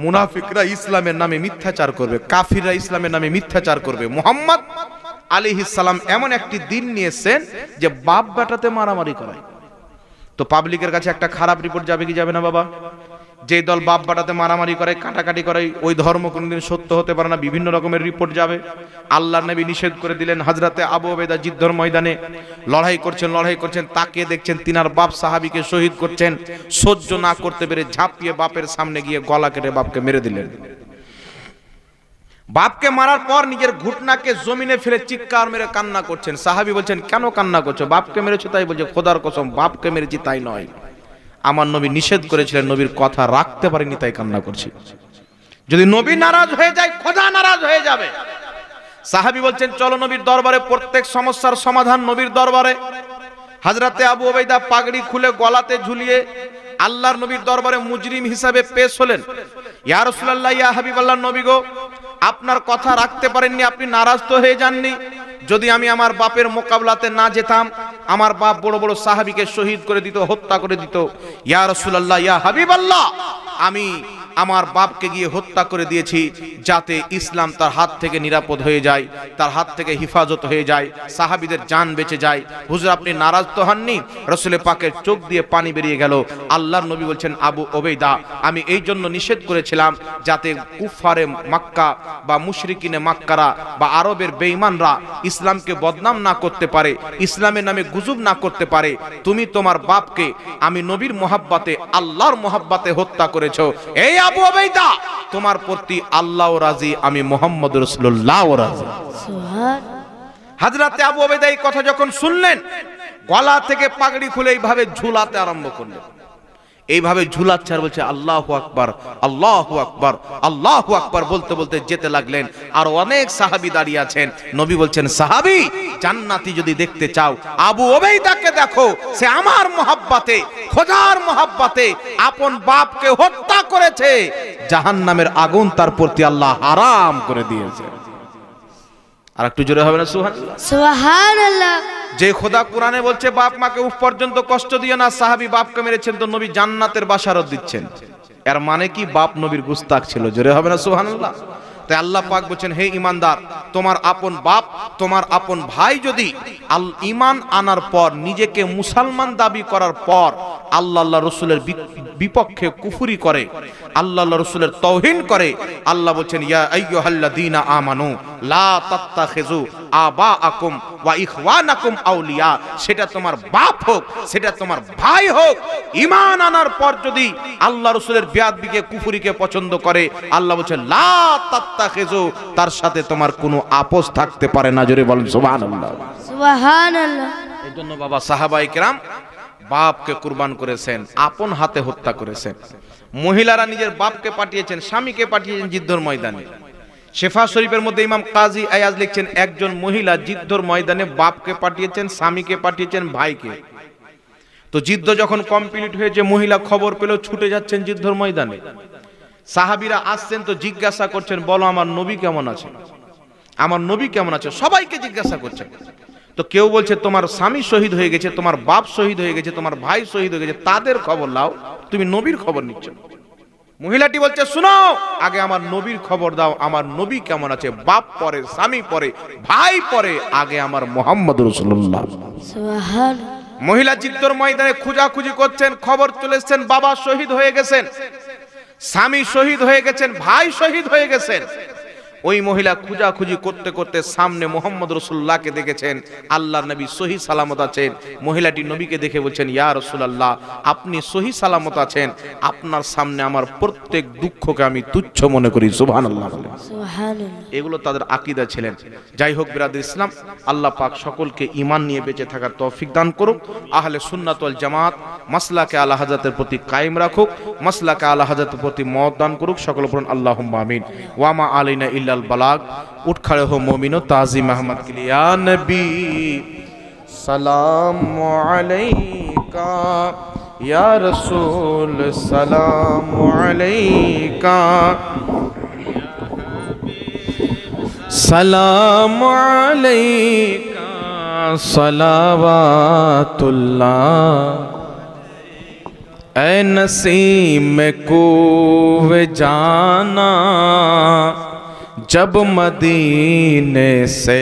[SPEAKER 1] মুনাফিকরা ইসলামের নামে মিথ্যাচার করবে, কাফিররা ইসলামের নামে মিথ্যাচার করবে। মুহাম্মদ আলাইহিস সালাম এমন একটি দিন নিয়েছেন যে বাপ বেটাতে মারামারি করায়। তো পাবলিকের কাছে একটা খারাপ রিপোর্ট যাবে কি যাবে না বাবা? যে দল বাপ বেটাতে মারামারি করে, কাটাকাটি করে, ওই ধর্ম কোনদিন সত্য হতে পারে না, বিভিন্ন রকমের রিপোর্ট যাবে। আল্লাহর নবী নিষেধ করে দিলেন। হযরতে আবু ওবাইদা যুদ্ধের ময়দানে লড়াই করছেন, তাকিয়ে দেখছেন তিনার বাপ সাহাবীকে শহীদ করছেন। সহ্য না করতে পেরে ঝাঁপিয়ে বাপের সামনে গিয়ে গলা কেটে বাপকে মেরে দিলেন। বাপকে মারার পর নিজের ঘুটনাকে জমিনে ফেলে চিৎকার মেরে কান্না করছেন। সাহাবী বলছেন কেন কান্না করছো? বাপকে মেরেছো তাই? বলছে খোদার কসম বাপকে মেরেছি তাই নয়, আমার নবী নিষেধ করেছিলেন, নবীর কথা রাখতে পারিনি তাই কান্না করছি। যদি নবী নারাজ হয়ে যায় খোদা নারাজ হয়ে যাবে। সাহাবী বলছেন চলো নবীর দরবারে, প্রত্যেক সমস্যার সমাধান নবীর দরবারে। হযরতে আবু ওবাইদা পাগড়ি খুলে গলাতে ঝুলিয়ে আল্লাহর নবীর দরবারে মুজরিম হিসাবে পেশ হলেন। ইয়া রাসূলুল্লাহ, ইয়া হাবিবাল্লাহ, নবী গো আপনার কথা রাখতে পারেননি, আপনি নারাজ তো হয়ে যাননি? যদি আমি আমার বাপের মোকাবেলাতে না যেতাম, আমার বাপ বড় বড় সাহাবীকে শহীদ করে দিত, হত্যা করে দিত। ইয়া রাসূলুল্লাহ, ইয়া হাবিবাল্লাহ, আমি আমার বাপকে গিয়ে হত্যা করে দিয়েছি যাতে ইসলাম তার হাত থেকে নিরাপদ হয়ে যায়, তার হাত থেকে হিফাজত হয়ে যায়, সাহাবীদের জান বেঁচে যায়। হুজুর আপনি নারাজ তো হননি? রাসূল পাকের চোখ দিয়ে পানি বেরিয়ে গেল। আল্লাহর নবী বলছেন, আবু ওবেইদা, আমি এই জন্য নিষেধ করেছিলাম যাতে কুফারে মক্কা বা মুশরিকিনে মক্কারা বা আরবের বেঈমানরা ইসলামকে বদনাম না করতে পারে, ইসলামের নামে গুজব না করতে পারে। তুমি তোমার বাপকে আমি নবীর মোহাব্বতে, আল্লাহর মোহাব্বতে হত্যা করেছো। এই আবু ওবেইদা, তোমার প্রতি আল্লাহও রাজি, আমি মুহাম্মদ রাসূলুল্লাহও রাজি।
[SPEAKER 2] সুবহান।
[SPEAKER 1] হযরতে আবু ওবেইদা এই কথা যখন শুনলেন, গলা থেকে পাগড়ি খুলে এইভাবে ঝুলাতে আরম্ভ করলেন। এইভাবে ঝুলাচ্ছে আর বলছে আল্লাহু আকবার, আল্লাহু আকবার, আল্লাহু আকবার বলতে বলতে যেতে লাগলেন। আর অনেক সাহাবী দাঁড়িয়ে আছেন। নবী বলছেন, সাহাবী, জান্নাতি যদি দেখতে চাও আবু ওবেইদাকে দেখো। সে আমার মোহাব্বতে, খোদার মোহাব্বতে আপন বাপকে হত্যা করেছে। জাহান্নামের আগুন তার প্রতি আল্লাহ হারাম করে দিয়েছে। আর একটু জোরে হবে না সুবহানাল্লাহ?
[SPEAKER 2] সুবহানাল্লাহ।
[SPEAKER 1] যে খোদা কোরআনে বলছে বাপ মাকে উফ পর্যন্ত কষ্ট দিও না, সাহাবী বাপকে মেরেছেন তো নবী জান্নাতের বাশারত দিচ্ছেন। এর মানে কি বাপ নবীর গুস্তাখ ছিল? জোরে হবে না সুবহানাল্লাহ? তাই আল্লাহ পাক বলছেন, হে ঈমানদার, তোমার আপন বাপ, তোমার আপন ভাই যদি ঈমান আনার পর, নিজেকে মুসলমান দাবি করার পর আল্লাহ রাসূলের বিপক্ষে কুফরি করে, আল্লাহ রাসূলের তাওহীন করে, আল্লাহ বলছেন, ইয়া আইয়ুহাল্লাযীনা আমানু লা তাত্তাখিযু আবাআকুম ওয়া ইখওয়ানাকুম আউলিয়া। সেটা তোমার বাপ হোক, সেটা তোমার ভাই হোক, ঈমান আনার পর যদি আল্লাহ রাসূলের বেয়াদবিকে, কুফরিকে পছন্দ করে, আল্লাহ বলছেন লা তাত্তাখিযু, তার সাথে তোমার কোনো আপোষ থাকতে পারে না। জোরে বলেন সুবহানাল্লাহ।
[SPEAKER 2] সুবহানাল্লাহ।
[SPEAKER 1] এজন্য বাবা সাহাবায়ে কেরাম বাপকে কুরবান করেছেন, আপন হাতে হত্যা করেছেন। মহিলারা নিজের বাপকে পাঠিয়েছেন, স্বামীকে পাঠিয়েছেন যুদ্ধের ময়দানে। শেফা শরীফের মধ্যে ইমাম কাজী আয়াজ লিখছেন, একজন মহিলা যুদ্ধের ময়দানে বাপকে পাঠিয়েছেন, স্বামীকে পাঠিয়েছেন, ভাইকে। তো যুদ্ধ যখন কমপ্লিট হয়েছে, মহিলা খবর পেল, ছুটে যাচ্ছেন যুদ্ধের ময়দানে। সাহাবীরা আসছেন তো জিজ্ঞাসা করছেন, বলো আমার নবী কেমন আছে, আমার নবী কেমন আছে, সবাইকে জিজ্ঞাসা করছেন। তো কেউ বলছে তোমার স্বামী শহীদ হয়ে গেছে, তোমার বাপ শহীদ হয়ে গেছে, তোমার ভাই শহীদ হয়ে গেছে, তাদের খবর নাও, তুমি নবীর খবর নিচ্ছ। মহিলাটি বলছে, শুনো, আগে আমার নবীর খবর দাও, আমার নবী কেমন আছে। বাপ পরে, স্বামী পরে, ভাই পরে, আগে আমার মুহাম্মদ রাসূলুল্লাহ।
[SPEAKER 2] সুবহান।
[SPEAKER 1] মহিলা যুদ্ধের ময়দানে খোঁজাখুঁজি করছেন, খবর চলে এসেছেন বাবা শহীদ হয়ে গেছেন, স্বামী শহীদ হয়ে গেছেন, ভাই শহীদ হয়ে গেছেন। ওই মহিলা খোঁজাখুঁজি করতে করতে সামনে মুহাম্মদ রাসূলুল্লাহকে দেখেছেন, আল্লাহর নবী সহি সালামত আছেন। মহিলাটি নবীকে দেখে বলছেন, ইয়া রাসূলুল্লাহ, আপনি সহি সালামত আছেন, আপনার সামনে আমার প্রত্যেক দুঃখকে আমি তুচ্ছ মনে করি। সুবহানাল্লাহ।
[SPEAKER 2] সুবহানাল্লাহ।
[SPEAKER 1] এগুলো তাদের আকীদা ছিলেন। যাই হোক বিরাদর ইসলাম, আল্লাহ পাক সকলকে ঈমান নিয়ে বেঁচে থাকার তৌফিক দান করুক। আহলে সুন্নাত ওয়াল জামাত মাসলাকে আলা হযরতের প্রতি কায়েম রাখুক, মাসলাকে আলা হযরতের প্রতি মত দান করুক। সকল বলুন আল্লাহুম্মা আমিন। ওয়া মা আলাইনা ইল্লাল বালাগ। উঠ খড়ে হো মুমিনো, তাজিম আহমদ के लिए या नबी सलाम अलैका, या रसूल सलाम अलैका, सलाम अलैका सलावातुल्लाह। ऐ नसीम में कूवे जाना जब मदीने से